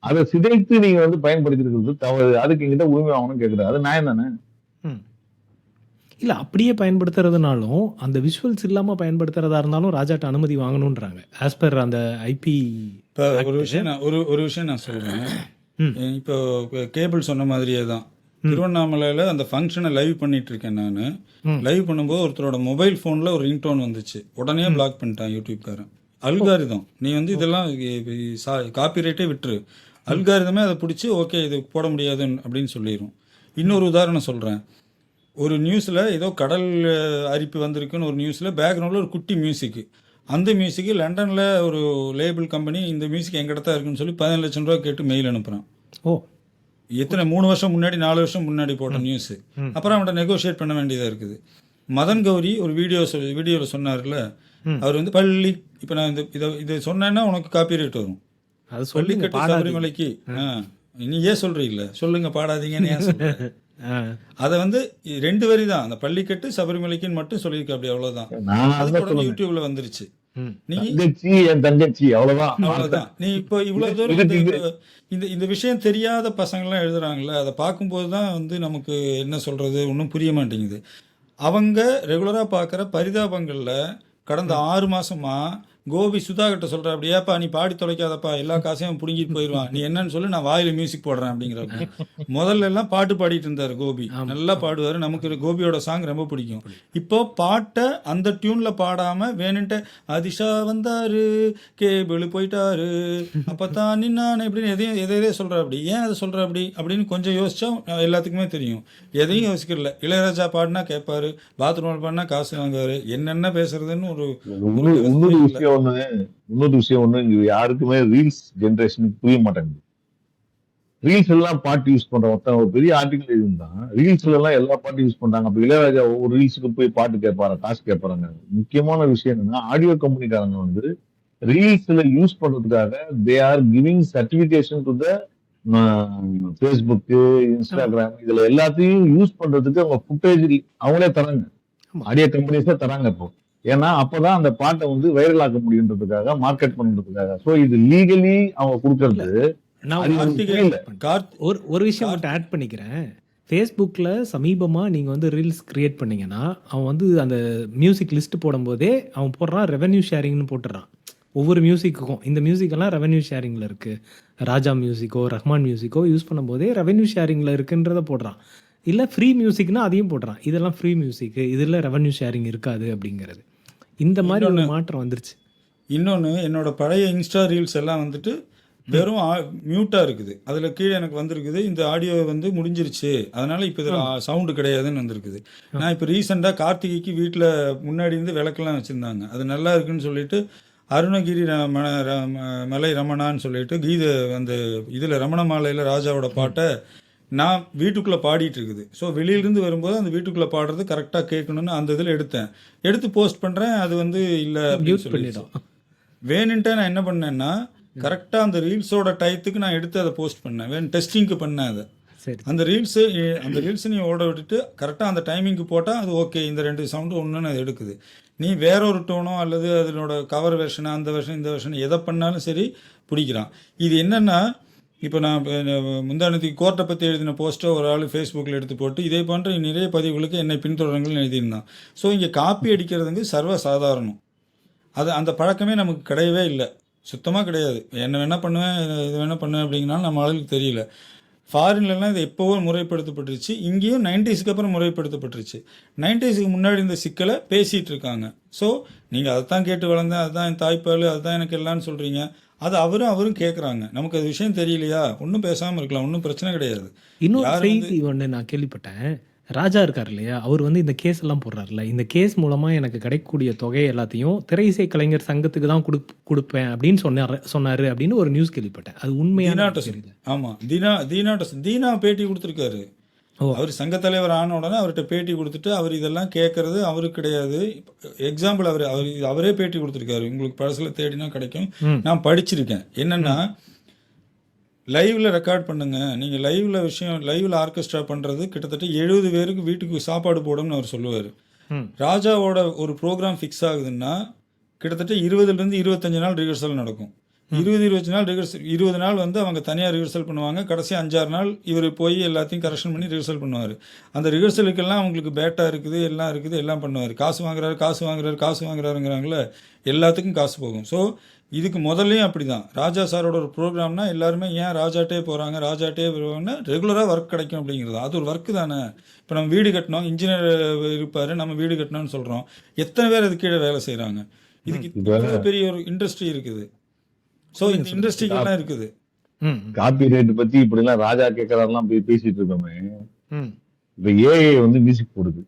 அதை சிதைத்து நீங்க வந்து பயன்படுத்தி இருக்கிறது தவறு, அதுக்கு எங்கிட்ட உரிமை வாங்கணும்னு கேட்கிறாரு. அது நியாயம் தானே? இல்ல அப்படியே பயன்படுத்துறதுனாலும் அந்த விஷுவல்ஸ் இல்லாம பயன்படுத்துறதா இருந்தாலும் ராஜாட்ட அனுமதி வாங்கணும்ன்றாங்க ஆஸ் பர் அந்த ஐபி. இப்போ ஒரு விஷயம் நான் சொல்றேன். இப்போ கேபிள் சொன்ன மாதிரியே தான் திருவண்ணாமலையில் அந்த ஃபங்க்ஷனை லைவ் பண்ணிட்டு இருக்கேன் நான். லைவ் பண்ணும்போது ஒருத்தரோட மொபைல் ஃபோனில் ஒரு ரிங்டோன் வந்துச்சு, உடனே பிளாக் பண்ணிட்டான் யூடியூப்காரன். அல்காரிதம், நீ வந்து இதெல்லாம் காப்பிரைட்டே விட்டுரு, அல்காரிதமே அதை பிடிச்சி ஓகே இது போட முடியாது அப்படின்னு சொல்லிடும். இன்னொரு உதாரணம் சொல்கிறேன். ஒரு நியூஸில் ஏதோ கடல் அரிப்பு வந்திருக்குன்னு ஒரு நியூஸில் பேக்ரவுண்டில் ஒரு குட்டி மியூசிக்கு, அந்த மியூசிக்கு லண்டனில் ஒரு லேபிள் கம்பெனி இந்த மியூசிக் எங்கிட்ட தான் இருக்குன்னு சொல்லி 15 லட்சம் ரூபா கேட்டு மெயில் அனுப்புகிறான். எத்தனை 3 வருஷம் முன்னாடி 4 வருஷம் முன்னாடி போட்ட நியூஸு. அப்புறம் அவன்கிட்ட நெகோஷியேட் பண்ண வேண்டியதாக இருக்குது. மதன் கௌரி ஒரு வீடியோவில் சொன்னார்ல, அவர் வந்து பள்ளி, இப்போ நான் இதை சொன்னேன்னா உனக்கு காப்பிரைட் வரும். அது பள்ளிக்கட்டு சபரிமலைக்கு நீ ஏன் சொல்றீங்கள, சொல்லுங்க பாடாதீங்கன்னு ஏன் சொல்ற? அதை வந்து 2 வரி தான், அந்த பள்ளிக்கட்டு சபரிமலைக்குன்னு மட்டும் சொல்லியிருக்க, அப்படி அவ்வளவுதான். யூடியூப்ல வந்துருச்சு. ம். நீ தங்கச்சி என் தங்கச்சி அவ்வளவுதான். அவ்வளவுதான். நீ இப்போ இவ்வளவு தூரம் இதுக்கு இது இந்த இந்த விஷயம் தெரியாத பசங்கள்லாம் எழுதுறாங்கல்ல, அதை பார்க்கும்போது தான் வந்து நமக்கு என்ன சொல்றது ஒன்றும் புரிய மாட்டேங்குது. அவங்க ரெகுலரா பார்க்குற பரிதாபங்கள்ல கடந்த 6 மாசமா கோபி சுதா கிட்ட சொல்ற அப்படி, ஏப்பா நீ பாடி தொலைக்காதப்பா, எல்லா காசையும் பிடுங்கிட்டு போயிடுவான், நீ என்னன்னு சொல்லு, நான் வாயில மியூசிக் போடுறேன் அப்படிங்கிறப்ப. முதல்ல எல்லாம் பாட்டு பாடிட்டு இருந்தாரு கோபி, ஆமா. நல்லா பாடுவாரு, நமக்கு கோபியோட சாங் ரொம்ப பிடிக்கும். இப்போ பாட்டை அந்த டியூன்ல பாடாம வேணுன்ட்டு அதிஷா வந்தாரு, கேபிள் போயிட்டாரு, அப்பதான் நின்னானே இப்படின்னு எதையோ சொல்ற அப்படி. ஏன் அதை சொல்ற அப்படி அப்படின்னு கொஞ்சம் யோசிச்சா எல்லாத்துக்குமே தெரியும். எதையும் யோசிக்கல. இளையராஜா பாடினா கேட்பாரு, பாத்ரூம் பாடினா காசு வாங்குவாரு, என்னென்ன பேசுறதுன்னு ஒரு இன்னொரு விஷயம் ஒண்ணு இங்க யாருக்குமே ரீல்ஸ் ஜெனரேஷனுக்கு புரிய மாட்டேங்குது. ரீல்ஸ் எல்லாம் பாட்டு யூஸ் பண்ற ஒருத்தன் ஒரு பெரிய ஆர்டிகல் எழுதிருந்தான். ரீல்ஸ்ல எல்லாம் எல்லா பாட்டும் யூஸ் பண்றாங்க. அப்ப இளையராஜா ஒவ்வொரு ரீல்ஸுக்கு போய் பாட்டு கேட்பாரு, காசு கேட்பாங்க. முக்கியமான விஷயம் என்னன்னா, ஆடியோ கம்பெனிக்காரங்க வந்து ரீல்ஸ்ல யூஸ் பண்றதுக்காக they are giving certification to the Facebook, Instagram, இதுல எல்லாத்தையும் யூஸ் பண்றதுக்கு அவங்க ஃபுட்டேஜ் அவங்களே தராங்க. ஆமா. ஆடியோ கம்பெனிஸே தராங்க இப்போ. ஏன்னா அப்பதான் அந்த பாட்டை வந்து வைரல் ஆக்க முடியுன்றதுக்காக, மார்க்கெட் பண்றதுக்காக. சோ இது லீகலி அவங்க இல்ல, கொடுக்கறது. நான் அது ஒரு எனக்கு கார்த்திகை புரியல. கார்த் ஒரு விஷயம் மட்டும் ஆட் பண்ணிக்கிறேன். ஃபேஸ்புக்கில் சமீபமாக நீங்கள் வந்து ரீல்ஸ் கிரியேட் பண்ணீங்கன்னா, அவன் வந்து அந்த மியூசிக் லிஸ்ட் போடும்போதே அவன் போடுறான் ரெவென்யூ ஷேரிங்னு போட்டுறான். ஒவ்வொரு மியூசிக்குக்கும் இந்த மியூசிக்கெல்லாம் ரெவென்யூ ஷேரிங்கில் இருக்குது. ராஜா மியூசிக்கோ ரஹ்மான் மியூசிக்கோ யூஸ் பண்ணும்போதே ரெவென்யூ ஷேரிங்கில் இருக்குன்றத போடுறான். இல்லை ஃப்ரீ மியூசிக்னா அதையும் போடுறான். இதெல்லாம் ஃப்ரீ மியூசிக்கு, இதில் ரெவென்யூ ஷேரிங் இருக்காது அப்படிங்கிறது. இந்த மாதிரி ஒரு இன்னொன்னு மாற்றம் வந்துருச்சு. இன்னொன்று என்னோட பழைய இன்ஸ்டா ரீல்ஸ் எல்லாம் வந்துட்டு வெறும் மியூட்டாக இருக்குது. அதில் கீழே எனக்கு வந்திருக்குது, இந்த ஆடியோ வந்து முடிஞ்சிருச்சு, அதனால இப்போ இதில் ஆமா. சவுண்டு கிடையாதுன்னு வந்திருக்குது. ஆ. நான் இப்போ ரீசெண்டாக கார்த்திகைக்கு வீட்டில் முன்னாடி இருந்து விளக்கெல்லாம் வச்சுருந்தாங்க, அது நல்லா இருக்குன்னு சொல்லிட்டு அருணகிரி மலை ரமணான்னு சொல்லிட்டு அந்த இதில் ரமண மாலையில் ராஜாவோட பாட்டை நான் வீட்டுக்குள்ளே பாடிட்டு இருக்குது. ஸோ வெளியிலேருந்து வரும்போது அந்த வீட்டுக்குள்ளே பாடுறது கரெக்டாக கேட்கணுன்னு அந்த இதில் எடுத்து போஸ்ட் பண்ணுறேன். அது வந்து இல்லை அப்படின்னு மியூட் சொல்லிடுச்சு. பண்ணிடும். வேணுன்ட்டே நான் என்ன பண்ணேன்னா, கரெக்டாக அந்த ரீல்ஸோட டயத்துக்கு நான் எடுத்து அதை போஸ்ட் பண்ணேன், டெஸ்டிங்க்கு பண்ணேன் அதை. சரி. அந்த ரீல்ஸை நீ ஓட விட்டுட்டு கரெக்டாக அந்த டைமிங்க்கு போட்டால் அது ஓகே, இந்த 2 சவுண்டு ஒன்றுன்னு அது எடுக்குது. நீ வேற ஒரு டோனோ அல்லது அதனோட கவர் வெர்ஷனு அந்த வெர்ஷன் இந்த வெர்ஷன் எதை பண்ணாலும் சரி பிடிக்கிறான். இது என்னென்னா, இப்போ நான் முந்தானத்துக்கு கோர்ட்டை பற்றி எழுதின போஸ்ட்டை ஒரு ஆள் ஃபேஸ்புக்கில் எடுத்து போட்டு இதே போன்ற நிறைய பதிவுகளுக்கு என்னை பின்தொடருங்கள்னு எழுதியிருந்தான். ஸோ இங்கே காப்பி அடிக்கிறதுங்க சர்வ சாதாரணம். அந்த பழக்கமே நமக்கு கிடையவே இல்லை, சுத்தமாக கிடையாது. என்ன வேணால் பண்ணுவேன், இது வேணால் பண்ணுவேன் அப்படிங்கிறனால நம்ம ஆளுக்கு தெரியல. ஃபாரின்லலாம் இது எப்போவோ முறைப்படுத்தப்பட்டுருச்சு, இங்கேயும் 90ஸ்க்கு அப்புறம் முறைப்படுத்தப்பட்டுருச்சு. 90ஸ்க்கு முன்னாடி இந்த சிக்கலை பேசிகிட்டு இருக்காங்க. ஸோ நீங்கள் அதை தான் கேட்டு வளர்ந்தேன், அதுதான் என் தாய்ப்பால், அதுதான் எனக்கு எல்லாம்னு சொல்கிறீங்க. அது அவரும் கேட்குறாங்க. நமக்கு அது விஷயம் தெரியலையா, ஒன்றும் பேசாமல் இருக்கலாம், ஒன்றும் பிரச்சனை கிடையாது. இன்னொரு யார் வந்து செய்தி ஒன்று நான் கேள்விப்பட்டேன். ராஜா இருக்கார் இல்லையா, அவர் வந்து இந்த கேஸ் எல்லாம் போடுறாருல, இந்த கேஸ் மூலமா எனக்கு கிடைக்கக்கூடிய தொகை எல்லாத்தையும் திரை இசை கலைஞர் சங்கத்துக்கு தான் கொடுப்பேன் அப்படின்னு சொன்னாரு அப்படின்னு ஒரு நியூஸ் கேள்விப்பட்டேன். அது உண்மையான தீனாட்ட தெரியல. ஆமாம், தீனா பேட்டி கொடுத்துருக்காரு. ஓ. அவர் சங்கத் தலைவர் ஆன உடனே அவர்கிட்ட பேட்டி கொடுத்துட்டு அவர் இதெல்லாம் கேட்கறது அவருக்கு கிடையாது. எக்ஸாம்பிள் அவரே பேட்டி கொடுத்துருக்காரு, உங்களுக்கு பழசில் தேடினா கிடைக்கும், ம். நான் படிச்சிருக்கேன். என்னென்னா, லைவில் ரெக்கார்ட் பண்ணுங்க, நீங்கள் லைவில் ஆர்கெஸ்ட்ரா பண்ணுறது கிட்டத்தட்ட 70 பேருக்கு வீட்டுக்கு சாப்பாடு போடும்னு அவர் சொல்லுவார். ம். ராஜாவோட ஒரு ப்ரோக்ராம் ஃபிக்ஸ் ஆகுதுன்னா கிட்டத்தட்ட 20லேருந்து 25 நாள் ரிஹர்சல் நடக்கும். 20 நாள் 20 நாள் வந்து அவங்க தனியாக ரிஹர்சல் பண்ணுவாங்க. கடைசி 5-6 நாள் இவர் போய் எல்லாத்தையும் கரெக்ஷன் பண்ணி ரிஹர்சல் பண்ணுவார். அந்த ரிஹர்சலுக்கெல்லாம் அவங்களுக்கு பேட்டா இருக்குது, எல்லாம் பண்ணுவார். காசு வாங்குறாருங்கிறாங்களே, எல்லாத்துக்கும் காசு போகும். ஸோ இதுக்கு முதல்லையும் அப்படி தான். ராஜா சாரோட ஒரு ப்ரோக்ராம்னா எல்லாருமே ஏன் ராஜாட்டே போகிறாங்கன்னா ரெகுலராக ஒர்க் கிடைக்கும் அப்படிங்கிறது. அது ஒரு ஒர்க்கு தானே. இப்போ நம்ம வீடு கட்டினோம், இன்ஜினியர் இருப்பார், நம்ம வீடு கட்டணும்னு சொல்கிறோம், எத்தனை பேர் அது கீழே வேலை செய்கிறாங்க. இதுக்கு இவ்வளோ பெரிய ஒரு இண்டஸ்ட்ரி இருக்குது. ஸோ இந்த இண்டஸ்ட்ரிகள்லாம் இருக்குது. காப்பி ரேட் பத்தி இப்படி எல்லாம் ராஜா கேட்கறாருலாம் போய் பேசிட்டு இருக்கோமே. ம். இப்ப ஏஐ வந்து மியூசிக் போடுது.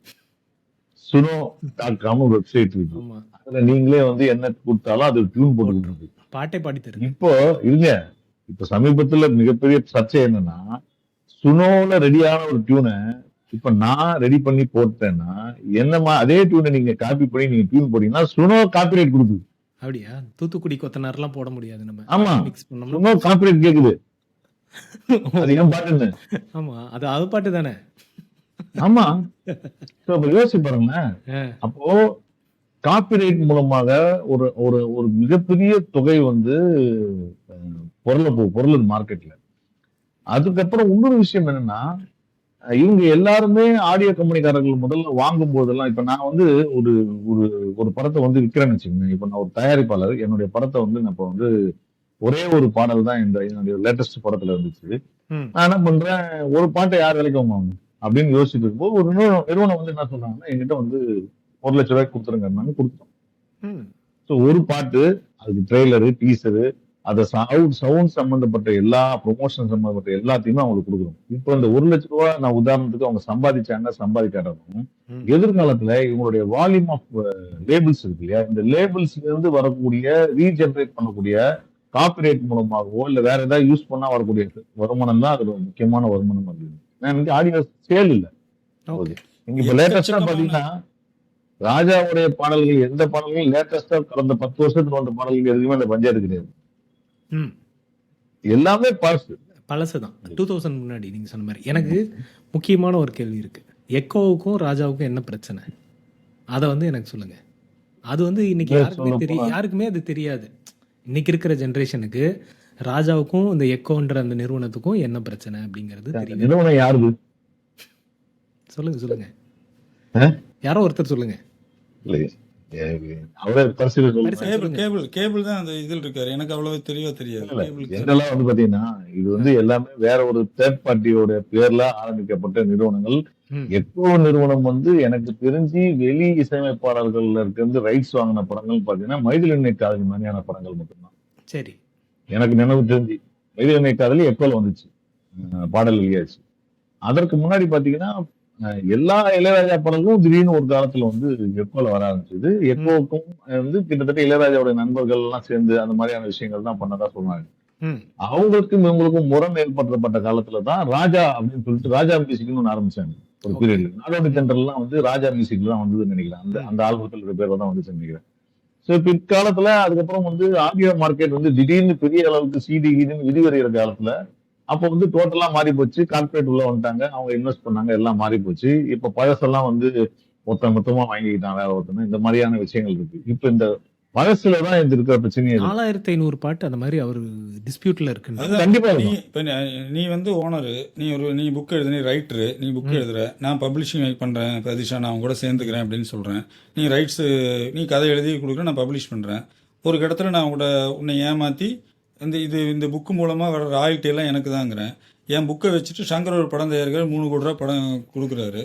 suno.com ஒரு வெப்சைட் இருக்கு. ஆமா. அதுல நீங்களே வந்து என்ன கொடுத்தாலும் அது டியூன் போட்டு கொடுக்குது. பாட்டே பாடி தருது. இப்போ சமீபத்துல மிகப்பெரிய சர்ச்சை என்னன்னா, சுனோல ரெடியான ஒரு டியூனை இப்ப நான் ரெடி பண்ணி போட்டேன்னா, அதே டியூனை நீங்க காப்பி பண்ணி நீங்க டியூன் போட்டீங்கன்னா சுனோ காப்பிரைட் கொடுக்குது. அப்படியா? தூத்துக்குடி கொத்தனார்லாம் போட முடியாது நம்ம. ஆமா, மிக்ஸ் பண்ணோம்னா. சுனோ காப்பிரைட் கேக்குது. அது ஏன் பாட்டுன்னு. ஆமா, அது பாட்டு தானே. ஆமா, யோசிச்சு பாருங்களேன். ஆ. அப்போ காப்பிரைட் மூலமாக ஒரு ஒரு ஒரு மிகப்பெரிய தொகை வந்து பொருள் மார்க்கெட்ல. அதுக்கப்புறம் இன்னொரு விஷயம் என்னன்னா, இவங்க எல்லாருமே ஆடியோ கம்பெனிக்காரர்கள் முதல்ல வாங்கும் போதெல்லாம், இப்ப நான் வந்து ஒரு ஒரு ஒரு படத்தை வந்து விற்கிறேன்னு வச்சுக்கோங்க. இப்ப நான் ஒரு தயாரிப்பாளர், என்னுடைய படத்தை வந்து நான் இப்ப வந்து ஒரே ஒரு பாடல் தான் என்னுடைய லேட்டஸ்ட் படத்துல இருந்துச்சு. ம். நான் என்ன பண்றேன், ஒரு பாட்டை யார் விலைக்கு வாங்குவாங்க அப்படின்னு யோசிச்சுட்டு இருக்கும்போது, ஒரு நிறுவனம் வந்து என்ன சொல்றாங்கன்னா, என்கிட்ட வந்து ₹1,00,000 கொடுத்துருங்க கொடுத்தோம். ம். ஸோ ஒரு பாட்டு, அதுக்கு ட்ரெய்லரு, டீசரு, அத சவுண்ட் சம்பந்தப்பட்ட எல்லா ப்ரொமோஷன் சம்பந்தப்பட்ட எல்லாத்தையுமே அவங்களுக்கு கொடுக்குறோம். இப்போ இந்த ₹1,00,000 நான் உதாரணத்துக்கு அவங்க சம்பாதிச்சாங்க, சம்பாதிக்காட்டாலும், ம். எதிர்காலத்துல இவங்களுடைய வால்யூம் ஆஃப் லேபிள்ஸ் இருக்கு இல்லையா? இந்த லேபிள்ஸ்ல இருந்து வரக்கூடிய ரீஜெனரேட் பண்ணக்கூடிய காப்பிரைட் மூலமாகவோ, இல்ல வேற ஏதாவது யூஸ் பண்ணா வரக்கூடிய வருமானம் தான் அதுல ஒரு முக்கியமான வருமானம் அப்படின்னு. நான் எனக்கு ஆடியோ சேல் இல்ல. ஓகே. நீங்க இப்ப லேட்டஸ்டா எக்கச்சக்கமான பாத்தீங்கன்னா, ராஜாவுடைய பாடல்கள் எந்த பாடல்கள் லேட்டஸ்டா கடந்த 10 வருஷத்துக்கு வந்த பாடல்கள் எதுவுமே அந்த பஞ்சாயத்து கிடையாது. ம். எல்லாமே பழசு. பழசு தான். 2000 முன்னாடி நீங்க சொன்ன மாரி. எனக்கு முக்கியமான ஒரு கேள்வி இருக்கு. எக்கோவுக்கும், ராஜாவுக்கும் என்ன பிரச்சனை? அத வந்து எனக்கு சொல்லுங்க. அது வந்து இன்னைக்கு யாருக்குமே அது தெரியாது. இன்னைக்கு இருக்கிற ஜெனரேஷனுக்கு ராஜாவுக்கும் இந்த எக்கோன்ற அந்த நிறுவனத்துக்கும் என்ன பிரச்சனை அப்படிங்கிறது அந்த தெரியும். நிறுவனம் யாருது? சொல்லுங்க. ஆ? யாரோ ஒருத்தர் சொல்லுங்க. இல்ல, அவரே பரிசீலனை சொல்லுங்க. சரி, சொல்லுங்க. கேபிள் தான் அந்த இதில் இருக்காரு. எனக்கு அவ்வளவு தெரியாது. இல்ல, கேபிள் ஜெனரலா வந்து பாத்தீங்கன்னா, இது வந்து எல்லாமே வேற ஒரு தேர்ட் பார்ட்டியோட பேர்ல ஆரம்பிக்கப்பட்ட நிறுவனங்கள். ம். எக்கோ நிறுவனம் வந்து எனக்கு தெரிஞ்சு வெளி இசையமைப்பாளர்கள்ல இருந்து ரைட்ஸ் வாங்கின படங்கள் பாத்தீங்கன்னா, மைதிலெண்ணெய் காதலி மாதிரியான படங்கள் மட்டும்தான். சரி. எனக்கு நினைவு தெரிஞ்சு மைதிலெண்ணெய் காதலி எக்கோல வந்துச்சு. பாடல் வெளியாச்சு. அதற்கு முன்னாடி பாத்தீங்கன்னா, எல்லா இளையராஜா படங்களும் திடீர்னு ஒரு காலத்துல வந்து எக்கோல வர ஆரம்பிச்சது. எக்கோவுக்கும் வந்து கிட்டத்தட்ட இளையராஜாவுடைய நண்பர்கள் எல்லாம் சேர்ந்து அந்த மாதிரியான விஷயங்கள் தான் பண்ணதா சொன்னாங்க. ம். அவங்களுக்கும் இவங்களுக்கும் முரண் ஏற்படுத்தப்பட்ட காலத்துல தான் ராஜா அப்படின்னு சொல்லிட்டு ராஜா மியூசிக்னு ஒண்ணு ஆரம்பிச்சாங்க ஒரு ஓகே. பீரியட்ல. நாடோடி தென்றல்லாம் வந்து ராஜா மியூசிக்ல தான் வந்ததுன்னு நினைக்கிறேன். அந்த அந்த ஆல்பத்தில் இருக்கிற பேர்ல தான் வந்துச்சுன்னு நினைக்கிறேன். சோ பிற்காலத்துல அதுக்கப்புறம் வந்து ஆடியோ மார்க்கெட் வந்து திடீர்னு பெரிய அளவுக்கு சிடி கீதுன்னு விதிவரைகிற காலத்துல அப்ப வந்து டோட்டலா மாறி போச்சு. கார்ப்பரேட் உள்ள வந்துட்டாங்க. அவங்க இன்வெஸ்ட் பண்ணாங்க. எல்லாம் மாறி போச்சு. இப்ப பழசெல்லாம் வந்து மொத்தமா வாங்கிக்கிட்டான் வேற ஒருத்தன். இந்த மாதிரியான விஷயங்கள் இருக்கு. இப்ப இந்த பழசுல தான் இந்த இருக்கிற பிரச்சனையே இருக்கு. 4500 பாட்டு அந்த மாதிரி அவரு டிஸ்பியூட்ல இருக்குன்னு. அதுதான். கண்டிப்பா நீ இருக்கும். இப்ப நீ வந்து ஓனரு, நீ புக் எழுது, நீ ரைட்டரு, நீ புக் எழுதுற, நான் பப்ளிஷிங் பண்றேன், பிரதிஷா நான் அவங்க கூட சேர்ந்துக்கிறேன் அப்படின்னு சொல்றேன். நீ ரைட்ஸ், நீ கதை எழுதி கொடுக்குற, நான் பப்ளிஷ் பண்றேன். ஒரு இடத்துல நான் உன்னை ஏமாத்தி இந்த புக்கு மூலமா வர ராயல்ட்டி எல்லாம் எனக்கு தாங்கிறேன். என் புக்கை வச்சுட்டு சங்கர் ஒரு படம் தயாரிக்கிற 3 கோடி ரூபா படம் கொடுக்குறாரு.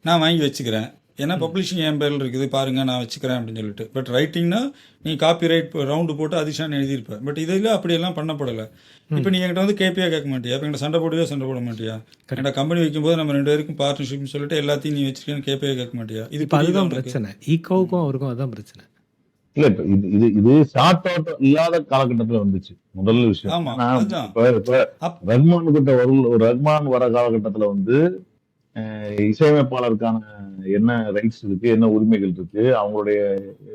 நான் வாங்கி வச்சுக்கிறேன். ஏன்னா பப்ளிஷிங் என் பேரில் இருக்குது, பாருங்க நான் வச்சுக்கிறேன் அப்படின்னு சொல்லிட்டு. பட் ரைட்டிங்னா நீ காப்பி ரைட் ரவுண்டு போட்டு அதிஷான்னு எழுதியிருப்ப. பட் இதில் அப்படியெல்லாம் பண்ணப்படலை. இப்போ நீ என்கிட்ட வந்து கேபியா கேட்க மாட்டியா? இப்போ என்கிட்ட சண்டை போட மாட்டியா? என்கிட்ட கம்பெனி வைக்கும்போது நம்ம 2 பேருக்கும் பார்ட்னர்ஷிப்னு சொல்லிட்டு எல்லாத்தையும் நீ வச்சிருக்கேன்னு கேபியா கேட்க மாட்டியா? இது இப்ப அதுதான் பிரச்சனை. ஈகோவுக்கும் அவருக்கும் அதான் பிரச்சனை. இல்ல இப்ப இது ஷார்ட் அவுட் இல்லாத காலகட்டத்துல வந்துச்சு முதல் விஷயம். ஆமா, நான் அதுதான். இப்ப ரஹ்மான் கிட்ட ரஹ்மான் வர காலகட்டத்துல வந்து இசையமைப்பாளருக்கான என்ன ரைட்ஸ் இருக்கு, என்ன உரிமைகள் இருக்கு, அவங்களுடைய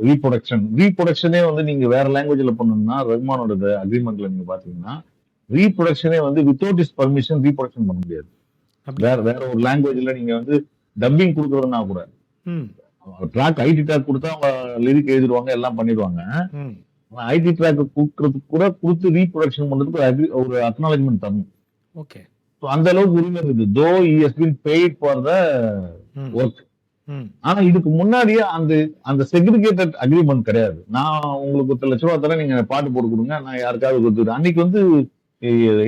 ரீப்ரொடக்ஷனே வந்து நீங்க வேற லாங்குவேஜ்ல பண்ணணும்னா ரஹ்மானோட அக்ரிமெண்ட்ல நீங்க பாத்தீங்கன்னா ரீப்ரொடக்ஷனே வந்து வித்தவுட் இஸ் பர்மிஷன் ரீப்ரொடக்ஷன் பண்ண முடியாது. அப்படி. வேற ஒரு லாங்குவேஜ்ல நீங்க வந்து டப்பிங் கொடுக்கறதுனா கூட ம். ட்ராக் ஐடி ட்ராக் கொடுத்தா அவங்க லிரிக் எழுதிடுவாங்க, எல்லாம் பண்ணிடுவாங்க. ம். ஐடி ட்ராக் கொடுக்கறதுக்கு கூட கொடுத்து ரீப்ரொடக்ஷன் பண்றதுக்கு ஒரு அக்னாலஜ்மெண்ட் தரணும். ஓகே. So, அந்த அளவுக்கு உரிமை இருக்குது. தோ he has been paid for the ம். work. ம். ஆனா இதுக்கு முன்னாடியே அந்த செக்ரிகேட்டட் அக்ரிமெண்ட் கிடையாது. நான் உங்களுக்கு ₹1,00,000 தரேன், நீங்க பாட்டு போட்டு கொடுங்க, நான் யாருக்காவது கொடுத்துறேன். அன்னைக்கு வந்து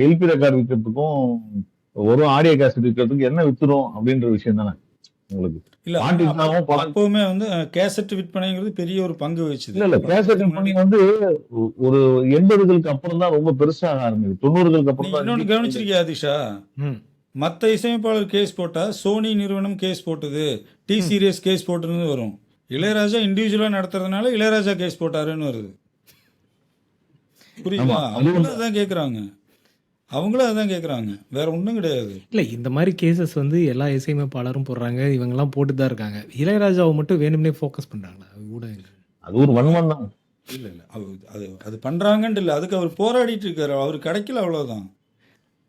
எல்பி ரெக்கார்டு விற்கிறதுக்கும் ஒரு ஆடியோ கேசட் விற்கிறதுக்கு என்ன வித்துரும் அப்படின்ற விஷயம் தானே உங்களுக்கு. இல்ல பாட்டு வித்தாலும் படம் அப்பவுமே வந்து கேசட் விற்பனைங்கிறது பெரிய ஒரு பங்கு வச்சுது. இல்ல கேசட் விற்பனை வந்து ஒரு 80களுக்கு அப்புறம் தான் ரொம்ப பெருசாக ஆரம்பிக்குது. 90களுக்கு நீ அப்புறம் இன்னொன்னு தான் கவனிச்சிருக்கியா அதிஷா? ம். மற்ற இசையமைப்பாளர் கேஸ் போட்டா சோனி நிறுவனம் கேஸ் போட்டது, டி சீரியஸ் கேஸ் போட்டதுன்னு வரும். இளையராஜா இண்டிவிஜுவலா நடத்துறதுனால இளையராஜா கேஸ் போட்டாருன்னு வருது. புரியுதா? ஆமா, அது அவங்களும் அதான் கேட்குறாங்க. வேற ஒன்றும் கிடையாது. இல்ல இந்த மாதிரி கேசஸ் வந்து எல்லா இசையமைப்பாளரும் போடுறாங்க. இவங்கெல்லாம் போட்டு தான் இருக்காங்க. இளையராஜாவை மட்டும் வேணும்னே ஃபோக்கஸ் பண்றாங்களா ஊடகங்கள்? அது ஒரு வன்மம் தான். இல்ல அது பண்றாங்கன்ட்டு இல்லை, அதுக்கு அவர் போராடிட்டு இருக்காரு. அவர் கிடைக்கல, அவ்வளவுதான்.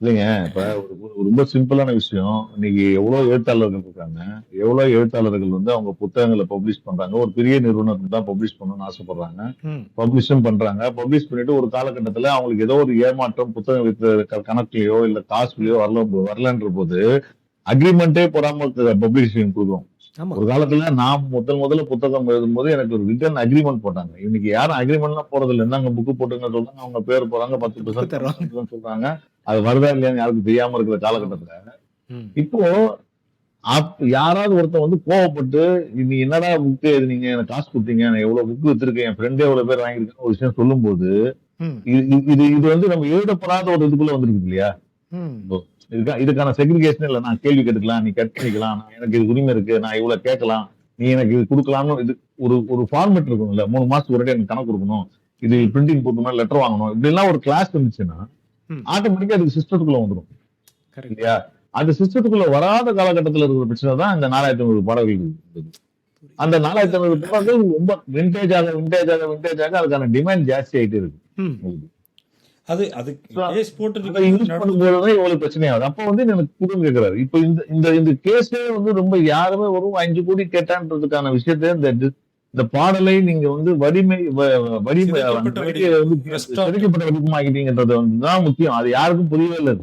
இல்லைங்க. இப்ப ஒரு ரொம்ப சிம்பிளான விஷயம். இன்னைக்கு எவ்வளவு எழுத்தாளர்கள் இருக்காங்க. எவ்வளவு எழுத்தாளர்கள் வந்து அவங்க புத்தகங்கள பப்ளிஷ் பண்றாங்க. ஒரு பெரிய நிறுவனத்துல தான் பப்ளிஷ் பண்ணணும்னு ஆசைப்படுறாங்க. ம். பப்ளிஷும் பண்றாங்க. பப்ளிஷ் பண்ணிட்டு ஒரு காலகட்டத்துல அவங்களுக்கு ஏதோ ஒரு ஏமாற்றம் புத்தகம் வித்த கணக்குலயோ இல்ல காசுலயோ ம். வரலன்ற போது அக்ரிமெண்டே போடாம பப்ளிஷிங் கொடுக்குறோம். ஆமா. ஒரு காலத்துல நான் முதல்ல புத்தகம் எழுதும்போது எனக்கு ஒரு ரிட்டர்ன் அக்ரிமெண்ட் போட்டாங்க. இன்னைக்கு யாரும் அக்ரிமெண்ட்லாம் போறது இல்ல. இந்தாங்க புக் போட்டுங்க சொல்றாங்க. அவங்க பேர் போறாங்க. புக்கு 10% தருவாங்க. 15% சொல்றாங்க. அது வருதா இல்லையான்னு யாருக்கும் தெரியாம இருக்கிற ஆமா. காலகட்டத்துல ம். இப்போ யாராவது ஒருத்தன் வந்து கோவப்பட்டு நீ என்னடா புக் எழுதுனீங்க எனக்கு காசு கொடுத்தீங்க நான் எவ்வளவு புக் வித்திருக்கேன் என் ஃப்ரெண்டே எவ்வளவு பேர் வாங்கியிருக்கேன்னு ஒரு விஷயம் சொல்லும்போது ம். இது வந்து நம்ம எழுதப்படாத ஒரு இதுக்குள்ள வந்திருக்கு இல்லையா? ம். இப்போ இதுக்கான செக்ரிகேஷன் இல்ல. நான் கேள்வி கேட்டுக்கலாம், நீ கட் பண்ணிக்கலாம், எனக்கு இது உரிமை இருக்கு, நான் இவ்வளவு கேட்கலாம், நீ எனக்கு இது கொடுக்கலாம்னு இது ஒரு ஃபார்மேட் இருக்கும்ல. 3 மாசத்துக்கு ஒரு எனக்கு கணக்கு கொடுக்கணும், இது ம். பிரிண்டிங் போட்டோம்னா லெட்டர் வாங்கணும், இப்படி எல்லாம் ஒரு கிளாஸ் இருந்துச்சுன்னா ம். ஆட்டோமேட்டிக்கா அது சிஸ்டத்துக்குள்ள வந்துடும் கரெக்ட். இல்லையா? அந்த சிஸ்டத்துக்குள்ள வராத காலகட்டத்துல இருக்கிற பிரச்சனை தான் இந்த 4500 பாடல்கள் இருந்தது. அந்த 4500 பாடல்கள் ரொம்ப விண்டேஜாக அதுக்கான டிமாண்ட் ஜாஸ்தி ஆயிட்டே இருக்கு. ம். அது அது So, கேஸ் அதை போட்டுட்டு யூஸ் பண்ணும்போதுதான் இவ்வளவு பிரச்சனையாகுது. அப்ப வந்து எனக்கு குடுன்னு கேக்குறாரு. இப்ப இந்த இந்த இந்த கேஸே வந்து ரொம்ப யாருமே ஒரு 5 கோடி கேட்டான்றதுக்கான விஷயத்த இந்த பாடலை நீங்க வந்து வடிமை சிதைக்கப்பட்ட வரியை வடிவம் வந்து ரெஸ்டார்ட் சிதைக்கப்பட்ட வடிவமாக்கிட்டீங்கன்றது வந்து தான் முக்கியம். அது யாருக்கும் புரியவே இல்லை.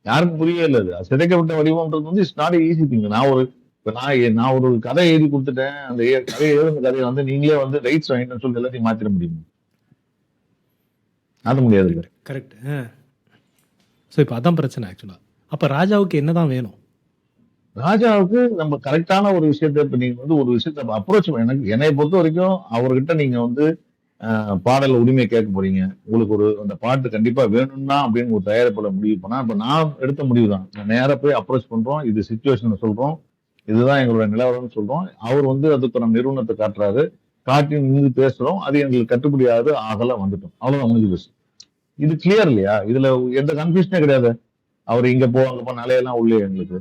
யாருக்கும் புரியவே இல்லை. அது சிதைக்கப்பட்ட வடிவம்ன்றது வந்து இட்ஸ் நாட் ஈஸி திங். நான் ஒரு கதை எழுதி கொடுத்துட்டேன். அந்த கதை எழுதுன கதையை வந்து நீங்களே வந்து ரைட்ஸ் வாங்கிட்டேன்னு சொல்லி எல்லாத்தையும் மாத்திர முடியுமா? மாத்த முடியாது. கரெக்ட். கரெக்ட். ஸோ இப்போ அதான் பிரச்சனை ஆக்சுவலா. அப்ப ராஜாவுக்கு என்னதான் வேணும்? ராஜாவுக்கு நம்ம கரெக்டான ஒரு விஷயத்த இப்ப நீங்க வந்து ஒரு விஷயத்த அப்ரோச் என்னை பொறுத்த வரைக்கும் அவர்கிட்ட நீங்க வந்து பாடல் உரிமை கேட்க போறீங்க. உங்களுக்கு அந்த பாட்டு கண்டிப்பா வேணும்னா அப்படின்னு ஒரு தயாரிப்பாளர் முடிவு பண்ணா, இப்ப நான் எடுத்த முடிவு தான். நான் நேரா போய் அப்ரோச் பண்றோம். இது சிச்சுவேஷன் சொல்றோம். இதுதான் எங்களோட நிலவரம்னு சொல்றோம். அவர் வந்து அதுக்கு நம்ம நிறுவனத்தை காட்டுறாரு. காட்டி நின்று பேசுறோம். அது எங்களுக்கு கட்டுப்படி ஆகல வந்துட்டோம். அவ்வளவுதான் முடிஞ்சு போச்சு. இது கிளியர் இல்லையா? இதுல எந்த கன்ஃபியூஷனே கிடையாது. அவர் இங்க அங்க போ நிலையெல்லாம் உள்ளே எங்களுக்கு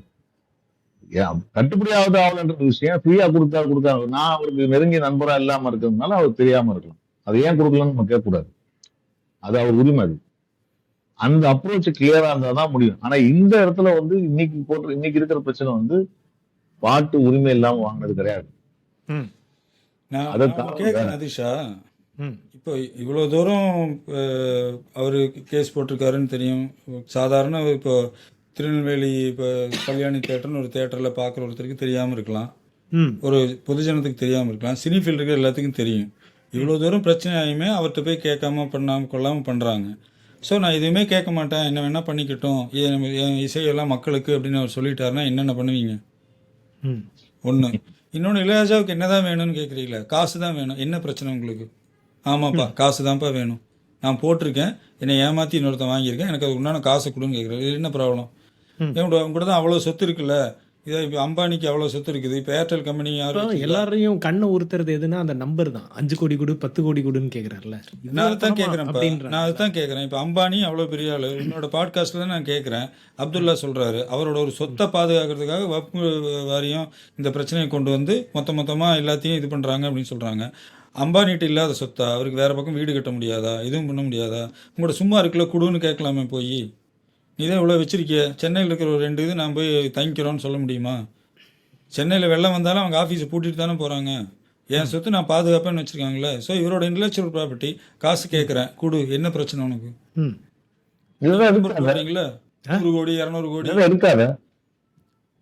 கட்டுப்படி ஆகலன்ற விஷயம் ஃப்ரீயா கொடுக்காது. நான் அவருக்கு நெருங்கிய நண்பரா இல்லாம இருக்கிறதுனால அவர் தெரியாம இருக்கலாம். அதை ஏன் கொடுக்கலன்னு நம்ம கேட்கக்கூடாது. அது அவர் உரிமை. அது அந்த அப்ரோச் கிளியரா இருந்தாதான் முடியும். ஆனா இந்த இடத்துல வந்து இன்னைக்கு இருக்கிற பிரச்சனை வந்து பாட்டு உரிமை இல்லாம வாங்கினது கிடையாது. ம். நான் அதை நான் தவிர கேட்குறேன் அதிஷா. ம். இப்போ இவ்வளோ தூரம் அவர் கேஸ் போட்டிருக்காருன்னு தெரியும். சாதாரண இப்போ திருநெல்வேலி இப்போ கல்யாணி தேட்டர்னு ஒரு தேட்டரில் பார்க்குற ஒருத்தருக்கு தெரியாமல் இருக்கலாம். ம். ஒரு பொதுஜனத்துக்கு தெரியாமல் இருக்கலாம். சினி ஃபீல்டுக்கு எல்லாத்துக்கும் தெரியும். இவ்வளோ தூரம் பிரச்சனை ஆகியுமே அவர்கிட்ட போய் கேட்காம பண்ணாமல் கொள்ளாமல் பண்ணுறாங்க. ஸோ நான் எதுவுமே கேட்க மாட்டேன், என்ன வேணால் பண்ணிக்கட்டும், என் இசையெல்லாம் மக்களுக்கு அப்படின்னு அவர் சொல்லிட்டாருன்னா என்னென்ன பண்ணுவீங்க? ம். ஒன்று. இன்னொன்று, இளையராஜாவுக்கு என்ன தான் வேணும்னு கேட்குறீங்களா? காசு தான் வேணும். என்ன பிரச்சனை உங்களுக்கு? ஆமாப்பா, காசு தான்ப்பா வேணும். நான் போட்டிருக்கேன், என்னை ஏமாற்றி இன்னொருத்தன் வாங்கியிருக்கேன், எனக்கு அது உண்டான காசை கொடுன்னு கேட்குறேன். இது என்ன ப்ராப்ளம்? ம். அவங்க கூட தான் அவ்வளோ சொத்து இருக்குல்ல. இதே இப்போ அம்பானிக்கு அவ்வளோ சொத்து இருக்குது. இப்போ ஏர்டெல் கம்பெனி இப்போ யாரும் எல்லாரையும் கண்ணை உறுத்துறது எதுன்னா அந்த நம்பர் தான். 5 கோடி கொடு 10 கோடி கொடுன்னு கேட்குறாருல. நான் அதுதான் கேட்குறேன்ப்பா. நான் அதுதான் கேட்குறேன். இப்போ அம்பானி அவ்வளோ பெரிய ஆள். என்னோட பாட்காஸ்ட்டில் தான் நான் கேட்குறேன். அப்துல்லா சொல்கிறாரு, அவரோட ஒரு சொத்தை பாதுகாக்கிறதுக்காக வக்ஃபு வாரியம் இந்த பிரச்சனையை கொண்டு வந்து மொத்தமாக எல்லாத்தையும் இது பண்ணுறாங்க அப்படின்னு சொல்கிறாங்க. அம்பானிட்டு இல்லாத சொத்தா? அவருக்கு வேறு பக்கம் வீடு கட்ட முடியாதா? எதுவும் பண்ண முடியாதா? உங்களோட சும்மா இருக்குல்ல குடுன்னு கேட்கலாமே போய். நீ தான் இவ்வளோ வச்சிருக்கிய. சென்னையில் இருக்கிற ஒரு 2 இது நான் போய் தங்கிக்கிறோன்னு சொல்ல முடியுமா? சென்னையில் வெள்ளம் வந்தாலும் அவங்க ஆஃபீஸை பூட்டிட்டு தானே போகிறாங்க. என் சொத்து நான் பாதுகாப்பேன்னு வச்சுருக்காங்களே. ஸோ இவரோட இன்டெலெக்சுவல் ப்ராப்பர்ட்டி காசு கேட்குறேன் கொடு, என்ன பிரச்சனை உனக்கு? ம். இதுதான் நம்பர் இருக்காது. போடுறீங்களா? 100 கோடி 200 கோடி இதெல்லாம் இருக்காது.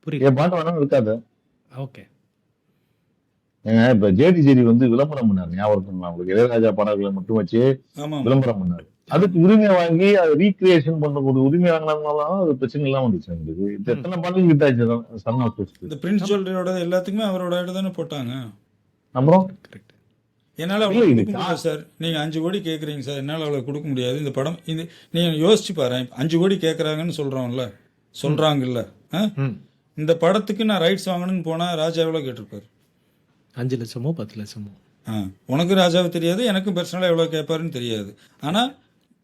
புரியுது. என் பாட்டு வேணாலும் இருக்காது. ஓகே. ஏங்க இப்ப ஜேடி வந்து விளம்பரம் பண்ணாரு. ஞாபகம் இருக்குங்களா உங்களுக்கு? இளையராஜா பாடல்களை மட்டும் வச்சு ஆமாம். விளம்பரம் பண்ணாரு. அதுக்கு உரிமை வாங்கி அதை ரீக்ரியேஷன் பண்ணக்கூடிய உரிமை வாங்கினதுனால அது பிரச்சனை எல்லாம் வந்துச்சு எங்களுக்கு. இது எத்தனை பாடல் கிட்டாச்சு சன் ஆஃப் இந்த பிரின்ஸ் ஜுவல்லரியோட எல்லாத்துக்குமே அவரோட இடம் தானே போட்டாங்க. அப்புறம் கரெக்ட். என்னால் அவ்வளோ கொடுக்க முடியாது சார். நீங்கள் 5 கோடி கேட்குறீங்க சார், என்னால் அவ்வளோ கொடுக்க முடியாது. இந்த படம் இது நீங்கள் யோசிச்சு பாரு. 5 கோடி கேட்குறாங்கன்னு சொல்கிறாங்கல்ல. ம். இந்த படத்துக்கு நான் ரைட்ஸ் வாங்கணும்னு போனால் ராஜா எவ்வளோ கேட்டிருப்பாரு? 5 லட்சமோ 10 லட்சமோ. உனக்கு ராஜாவை தெரியாது, எனக்கும் பர்சனலாக எவ்வளோ கேட்பாருன்னு தெரியாது. ஆனால்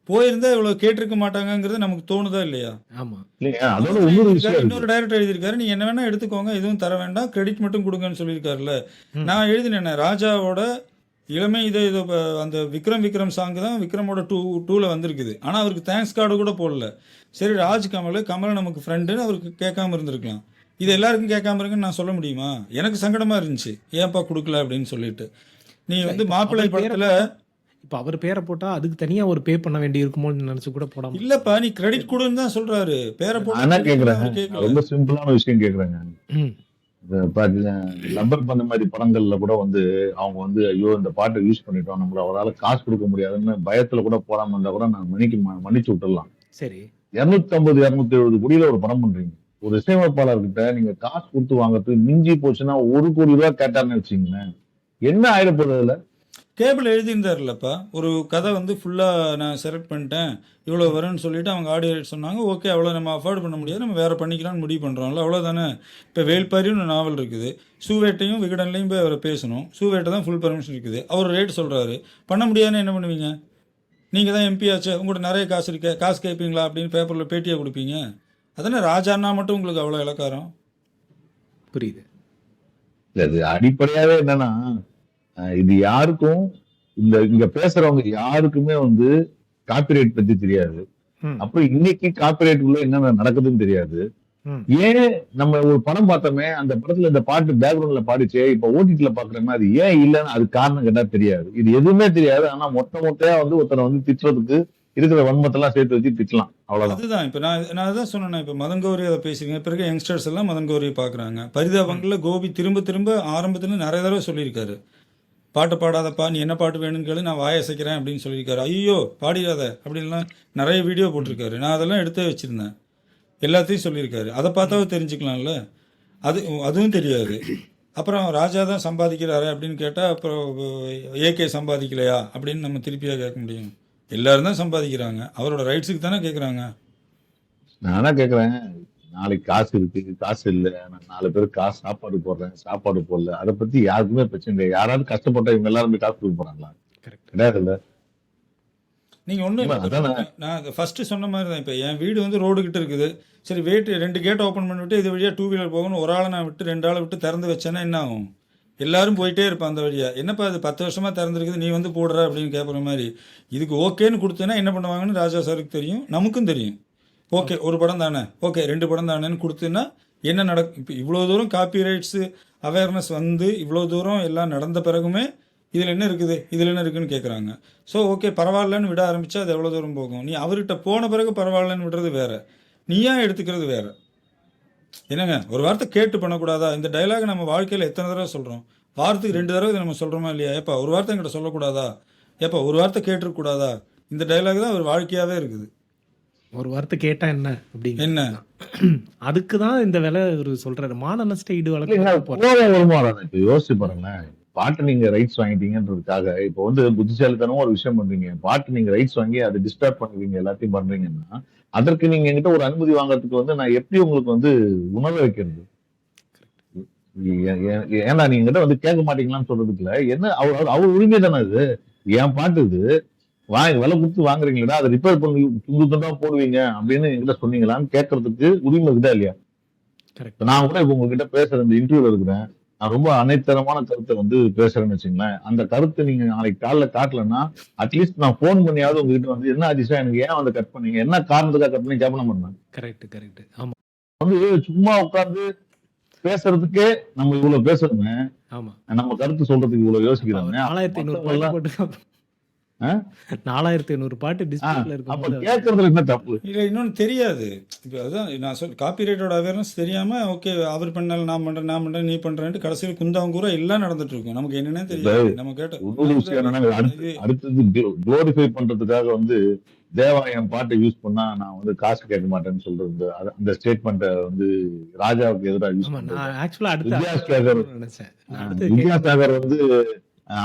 போயிருந்தா இவ்வளோ கேட்டிருக்க மாட்டாங்கங்கிறது நமக்கு தோணுதா இல்லையா? ஆமா. இல்லைங்க அதோட இன்னொரு விஷயம் இருக்கு. இன்னொரு டைரக்டர் எழுதியிருக்காரு, நீங்க என்ன வேணா எடுத்துக்கோங்க, எதுவும் தர வேண்டாம், கிரெடிட் மட்டும் கொடுங்கன்னு சொல்லியிருக்காருல்ல. ம். நான் எழுதினேன், ராஜாவோட இளமை இது அந்த விக்ரம் சாங் தான் விக்ரமோட டூவில் வந்திருக்குது. ஆனால் அவருக்கு தேங்க்ஸ் கார்டு கூட போடல. சரி, கமல் நமக்கு ஃப்ரெண்டுன்னு அவருக்கு கேட்காம இருந்திருக்கலாம். இது எல்லாருக்கும் கேட்காம இருக்குன்னு நான் சொல்ல முடியுமா? எனக்கு சங்கடமாக இருந்துச்சு, ஏன்ப்பா கொடுக்கல அப்படின்னு சொல்லிட்டு. நீ வந்து மாப்பிள்ளை படத்தில் இப்போ அவர் பேரை போட்டா அதுக்கு தனியா ஒரு பே பண்ண வேண்டி இருக்குமோன்னு நினைச்சு கூட போடாம இல்லப்பா, நீ கிரெடிட் கொடுன்னு தான் சொல்றாரு. பேரை ஆனா கேக்குறேன், போட்டு ரொம்ப சிம்பிளான விஷயம் கேக்குறேங்க. ம். லப்பர் பந்த மாதிரி படங்கள்ல கூட வந்து அவங்க வந்து ஐயோ இந்த பாட்டை யூஸ் பண்ணிட்டோம், நம்மள அவரால் காசு கொடுக்க முடியாதுன்னு பயத்துல கூட போடாம இருந்தா கூட நான் மன்னிச்சு விட்டுடலாம். சரி 250 270 கோடியில ஒரு படம் பண்றீங்க. ஒரு இசையமைப்பாளர்கிட்ட நீங்க காசு கொடுத்து வாங்குறதுக்கு மிஞ்சி போச்சுன்னா 1 கோடி ரூபாய் கேட்டாருன்னு வச்சுங்களேன், என்ன ஆயிடப்போகுது அதுல? கேபிள் எழுதியிருந்தாருல்லப்பா, ஒரு கதை வந்து ஃபுல்லாக நான் செலக்ட் பண்ணிட்டேன், இவ்வளோ வரும்னு சொல்லிட்டு அவங்க ஆடியோ ரேட் சொன்னாங்க. ஓகே, அவ்வளோ நம்ம அஃபோர்ட் பண்ண முடியாது, நம்ம வேறு பண்ணிக்கலாம்னு முடிவு பண்ணுறோம்ல, அவ்வளோதானே. இப்போ வேல்பாரின்னு ஒரு நாவல் இருக்குது, சூவேட்டையும் விகடன்லையும் போய் அவரை பேசணும். சூவேட்டை தான் ஃபுல் பர்மிஷன் இருக்குது, அவர் ரேட் சொல்கிறாரு, பண்ண முடியாதுன்னு என்ன பண்ணுவீங்க? நீங்கள் தான் எம்பி ஆச்சு, உங்கள்கிட்ட நிறைய காசு இருக்கு, காசு கேட்பீங்களா அப்படின்னு பேப்பரில் பேட்டியாக கொடுப்பீங்க. அதானே ராஜான்னா மட்டும் உங்களுக்கு அவ்வளோ இலக்காரம். புரியுது. இல்ல இது அடிப்படையாவே என்னன்னா, இது யாருக்கும் இங்க பேசுறவங்க யாருக்குமே வந்து காப்பிரைட் பத்தி தெரியாது. ம். அப்புறம் இன்னைக்கு காப்பிரைட் உள்ள என்னென்ன நடக்குதுன்னு தெரியாது. ம். ஏன் நம்ம ஒரு படம் பார்த்தோமே, அந்த படத்துல இந்த பாட்டு பேக்ரவுண்ட்ல பாடிச்சே, இப்ப ஓடிடில பாக்குறோமே, அது ஏன் இல்லைன்னு அது காரணம் கேட்டா தெரியாது. இது எதுவுமே தெரியாது. ஆனா மொட்டையா வந்து ஒருத்தரை வந்து திட்டுறதுக்கு இருக்கிற வன்மத்தெல்லாம் சேர்த்து வச்சு திட்டலாம், அவ்வளவுதான். அதுதான் இப்போ நான் அதான் சொன்னேன். இப்போ மதன் கௌரி அதை பேசுறீங்க, பிறகு யங்ஸ்டர்ஸ் எல்லாம் மதன் கௌரியை பார்க்குறாங்க. பரிதாபங்களில் கோபி திரும்ப ஆரம்பத்தில் நிறைய தடவை சொல்லியிருக்காரு, பாட்டு பாடாதப்பா, நீ என்ன பாட்டு வேணும்னு கேளு, நான் வாயை அசைக்கிறேன் அப்படின்னு சொல்லியிருக்காரு. ஐயோ பாடிடாத அப்படின்லாம் நிறைய வீடியோ போட்டிருக்காரு. நான் அதெல்லாம் எடுத்தே வச்சுருந்தேன், எல்லாத்தையும் சொல்லியிருக்காரு. அதை பார்த்தாவே தெரிஞ்சுக்கலாம்ல. அதுவும் தெரியாது. அப்புறம் ராஜா தான் சம்பாதிக்கிறாரு அப்படின்னு கேட்டால் அப்புறம் ஏகே சம்பாதிக்கலையா அப்படின்னு நம்ம திருப்பியாக கேட்க முடியும்? எல்லாரும் தான் சம்பாதிக்கிறாங்க, அவரோட ரைட்ஸுக்கு தானே கேட்குறாங்க. நானா கேக்குறேன், நாளைக்கு காசு இருக்கு, காசு இல்ல, நான் 4 பேருக்கு காசு சாப்பாடு போடுறேன், சாப்பாடு போடல, அதை பத்தி யாருக்குமே பிரச்சனை இல்லை. யாராவது கஷ்டப்பட்டா இவங்க எல்லாரும் போய் காசு கொடுக்க போறாங்களா? கரெக்ட். கிடையாதுல்ல. நீங்கள் ஒன்றும் அதானே. நான் ஃபஸ்ட்டு சொன்ன மாதிரி தான். இப்போ என் வீடு வந்து ரோடு கிட்ட இருக்குது, சரி வெயிட் 2 கேட் ஓப்பன் பண்ணிவிட்டு இது வழியாக 2 வீலர் போகணும், ஒரு ஆளை நான் விட்டு 2 ஆளை விட்டு திறந்து வச்சேன்னா என்ன ஆகும்? எல்லாரும் போயிட்டே இருப்பான் அந்த வழியாக. என்னப்பா அது 10 வருஷமாக திறந்துருக்குது, நீ வந்து போடுற அப்படின்னு கேட்குற மாதிரி. இதுக்கு ஓகேன்னு கொடுத்தேன்னா என்ன பண்ணுவாங்கன்னு ராஜா சாருக்கு தெரியும், நமக்கும் தெரியும். ஓகே, ஒரு படம் தானே, ஓகே 2 படம் தானேன்னு கொடுத்தேன்னா என்ன நடக்கும்? இப்போ இவ்வளோ தூரம் காப்பி ரைட்ஸு அவேர்னஸ் வந்து இவ்வளோ தூரம் எல்லாம் நடந்த பிறகுமே இதில் என்ன இருக்குது, இதில் என்ன இருக்குதுன்னு கேட்குறாங்க. ஸோ ஓகே பரவாயில்லன்னு விட ஆரம்பித்தா அது எவ்வளோ தூரம் போகும்? நீ அவர்கிட்ட போன பிறகு பரவாயில்லன்னு விடுறது வேறு, நீயா எடுத்துக்கிறது வேறு. என்னங்க, ஒரு வார்த்தை கேட்டு பண்ணக்கூடாதா? இந்த டைலாக் நம்ம வாழ்க்கையில் எத்தனை தடவை சொல்கிறோம்? வாரத்துக்கு 2 தடவை இதை நம்ம சொல்கிறோமா இல்லையா? ஏப்பா ஒரு வார்த்தை என்கிட்ட சொல்லக்கூடாதா? ஏப்பா ஒரு வார்த்தை கேட்டுருக்கூடாதா? இந்த டைலாக் தான் ஒரு வாழ்க்கையாகவே இருக்குது. ஒரு வார்த்தை கேட்டா என்ன அப்படிங்க என்ன அதுக்கு தான் இந்த வேலை ஒரு சொல்றாரு. மான நஷ்ட ஈடு இல்லைங்க, வழக்கு போறாரு. கோபம் வருமா வராதா? இப்ப யோசிச்சு பாருங்களேன், பாட்டு நீங்க ரைட்ஸ் வாங்கிட்டீங்கன்றதுக்காக இப்போ வந்து புத்திசாலித்தனமா ஒரு விஷயம் பண்றீங்க. பாட்டு நீங்க ரைட்ஸ் வாங்கி அதை டிஸ்டர்ப் பண்ணுவீங்க, எல்லாத்தையும் பண்றீங்கன்னா அதற்கு நீங்க என்கிட்ட ஒரு அனுமதி வாங்குறதுக்கு வந்து நான் எப்படி உங்களுக்கு வந்து உணர வைக்கிறது? ஏன்னா நீங்க என்கிட்ட வந்து கேட்க மாட்டீங்களான்னு சொல்றதுக்குல என்ன, அவர் உரிமை தானே இது. என் பாட்டு இது, விலை கொடுத்து வாங்குறீங்களா, அதை ரிப்பேர் பண்ணி துண்டு துண்டா போடுவீங்க அப்படின்னு என்கிட்ட சொன்னீங்களான்னு கேட்கறதுக்கு உரிமை இருக்குதா இல்லையா? கரெக்ட். நான் கூட இப்ப உங்ககிட்ட பேசுற இந்த இன்டர்வியூல இருக்கிறேன், நான் ரொம்ப அனைத்தரமான கருத்தை வந்து பேசுறேன்னு வச்சுங்களேன். அந்த கருத்தை நீங்க நாளைக்கு காலைல காட்டலன்னா அட்லீஸ்ட் நான் போன் பண்ணியாவது உங்ககிட்ட வந்து என்ன அதிசயம், எனக்கு ஏன் வந்து கட் பண்ணீங்க, என்ன காரணத்துக்காக கட் பண்ணி கேட்க மாட்டேன். கரெக்ட். ஆமா வந்து சும்மா உட்கார்ந்து பேசுறதுக்கே நம்ம இவ்வளவு பேசுறோமே, ஆமா. நம்ம கருத்து சொல்றதுக்கு இவ்வளவு யோசிக்கிறோமே. 4500 பாட்டு போட்டு 4500 பாட்டு டிஸ்பிளேல அப்ப இருக்கும். கேட்கறதுல என்ன தப்பு? இல்லை இன்னொன்னு தெரியாது. இப்போ அதுதான் நான் காப்பிரைட்டோட அவேர்னஸ் தெரியாமல் ஓகே அவர் பண்ணாலும் நான் பண்ணுறேன் நீ பண்ணுறேன்ட்டு கடைசியில் குந்தாங்கூரா எல்லாம் நடந்துட்டு இருக்கும். நமக்கு என்னன்னே தெரியாது. நம்ம இன்னொரு விஷயம் என்னன்னா, அடுத்தது குளோரிஃபை பண்றதுக்காக வந்து தேவா என் பாட்டை யூஸ் பண்ணா நான் வந்து காசு கேட்க மாட்டேன்னு சொல்றது, அந்த ஸ்டேட்மெண்ட்டை வந்து ராஜாவுக்கு எதிராக யூஸ் ஆமா, பண்றது. நான் ஆக்சுவலா வித்யாசாகர் நினைச்சேன். நான் அடுத்து வித்யாசாகர் வந்து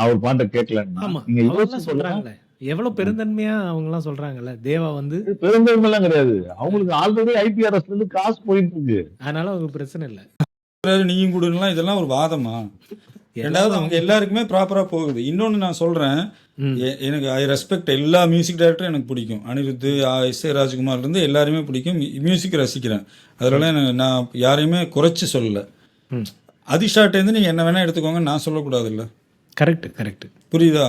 அவர் பாட்டை கேட்கலன்னா ஆமா, நீங்க அவங்க யோசிச்சு எல்லாம் சொல்றாங்க. சொல்றாங்கல்ல, எவ்வளவு பெருந்தன்மையா அவங்க எல்லாம் சொல்றாங்கல்ல, தேவா வந்து பெருந்தன்மை எல்லாம் கிடையாது, அவங்களுக்கு ஆல்ரெடி ஐபிஆர்எஸ்ல இருந்து காசு போயிட்டு இருக்கு. அதனால அவங்க பிரச்சனை இல்ல. நீயும் கூடலாம் இதெல்லாம் ஒரு வாதமா? ரெண்டாவது அவங்க எல்லாருக்குமே ப்ராப்பராக போகுது. இன்னொன்று நான் சொல்கிறேன், எனக்கு ஐ ரெஸ்பெக்ட் எல்லா மியூசிக் டைரக்டரும் எனக்கு பிடிக்கும். அனிருத், எஸ்.ஏ. ராஜ்குமார்லேருந்து எல்லாருமே பிடிக்கும். மியூசிக் ரசிக்கிறேன், அதனால நான் யாரையுமே குறைச்சி சொல்லலை. அதிஷாட்டேருந்து நீங்கள் என்ன வேணால் எடுத்துக்கோங்க நான் சொல்லக்கூடாது இல்லை. Correct, correct. புரியுதா?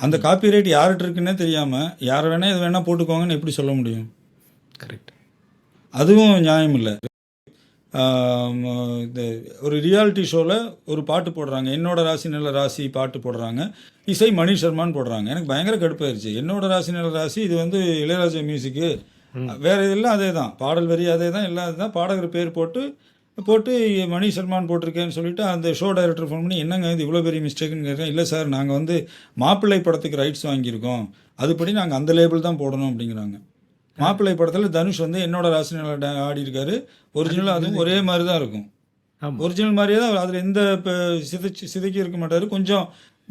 அந்த காப்பிரைட் யார்கிட்ட இருக்குன்னே தெரியாம யார் வேணா இது வேணா போட்டுக்கோங்கன்னு எப்படி சொல்ல முடியும்? கரெக்ட். அதுவும் நியாயம் இல்லை. இந்த ஒரு ரியாலிட்டி ஷோவில் ஒரு பாட்டு போடுறாங்க, என்னோட ராசி நல்ல ராசி பாட்டு போடுறாங்க, இசை மணி சர்மான்னு போடுறாங்க. எனக்கு பயங்கர கடுப்பாயிருச்சு. என்னோட ராசி நல்ல ராசி இது வந்து இளையராஜா மியூசிக்கு, வேற இதெல்லாம் அதே தான், பாடல் வரி அதே தான், எல்லாம் அதுதான், பாடகர் பேர் போட்டு போட்டு மணி சல்மான் போட்டிருக்கேன்னு சொல்லிட்டு அந்த ஷோ டைரக்டர் ஃபோன் பண்ணி, என்னங்க இது இவ்வளோ பெரிய மிஸ்டேக்குன்னு கேட்குறேன். இல்லை சார், நாங்கள் வந்து மாப்பிள்ளை படத்துக்கு ரைட்ஸ் வாங்கியிருக்கோம், அதுபடி நாங்கள் அந்த லேபிள் தான் போடணும் அப்படிங்கிறாங்க. மாப்பிள்ளை படத்தில் தனுஷ் வந்து என்னோட ராசி நல்லா ஆடி இருக்காரு, ஒரிஜினல் அதுவும் ஒரே மாதிரி தான் இருக்கும், ஆமா. ஒரிஜினல் மாதிரியே தான். அதில் எந்த சிதைக்கி இருக்க மாட்டார், கொஞ்சம்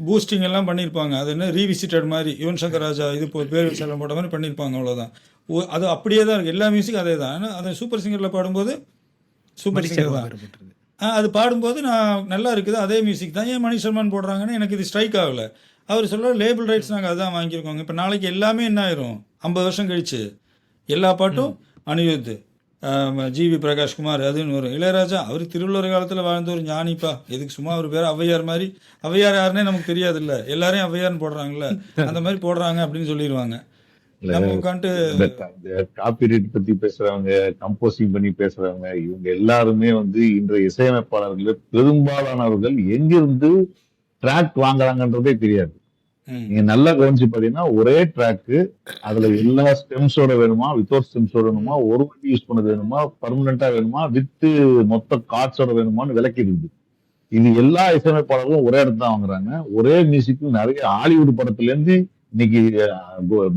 பூஸ்டிங் எல்லாம் பண்ணியிருப்பாங்க. அது என்ன ரீவிசிட்டட் மாதிரி யுவன் சங்கர் ராஜா இது பேர் செல்லம் போட்ட மாதிரி பண்ணியிருப்பாங்க, அவ்வளோதான். அது அப்படியே தான் இருக்குது, எல்லா மியூசிக்கும் அதே தான். ஆனால் அதை சூப்பர் சிங்கரில் பாடும்போது சூப்பர் மணி சிங்கர் சர்மா தான். வேற போட்டிருக்கு. அது பாடும்போது நான் நல்லா இருக்குது, அதே மியூசிக் தான், ஏன் மணி சல்மான் போடுறாங்கன்னு எனக்கு இது ஸ்ட்ரைக் ஆகலை. அவர் சொல்ல லேபிள் ரைட்ஸ் நாங்கள் அதான் வாங்கியிருக்கோங்க. இப்போ நாளைக்கு எல்லாமே என்ன ஆயிரும், 50 வருஷம் கழிச்சு எல்லா பாட்டும் அனிருத், ஜிவி பிரகாஷ்குமார் அதுன்னு வரும். இளையராஜா அவர் திருவள்ளுவர் காலத்தில் வாழ்ந்த ஒரு ஞானிப்பா, எதுக்கு சும்மா அவர் பேர் ஔவையார் மாதிரி, ஔவையார் யாருன்னே நமக்கு தெரியாது இல்லை, எல்லாரையும் ஔவையார்னு போடுறாங்கல்ல, அந்த மாதிரி போடுறாங்க அப்படின்னு சொல்லிடுவாங்க. நம்ம உட்காந்துட்டு இந்த காப்பிரைட் பத்தி பேசுறவங்க, கம்போசிங் பண்ணி பேசுறவங்க, இவங்க எல்லாருமே வந்து இன்றைய இசையமைப்பாளர்கள் பெரும்பாலானவர்கள் எங்கிருந்து ட்ராக் வாங்குறாங்கன்றதே தெரியாது. நீங்க நல்லா கவனிச்சு பாத்தீங்கன்னா, ஒரே ட்ராக்கு அதுல எல்லா ஸ்டெம்ஸோட வேணுமா, வித்தவுட் ஸ்டெம்ஸோட வேணுமா, ஒரு வாட்டி யூஸ் பண்ணது வேணுமா, பர்மனண்டா வேணுமா, வித் மொத்த கார்ட்ஸோட வேணுமான்னு விளக்கி இருக்குது. இது எல்லா இசையமைப்பாளர்களும் ஒரே இடத்துல தான் வாங்குறாங்க. ஒரே மியூசிக் நிறைய ஹாலிவுட் படத்துல இருந்து இன்னைக்கு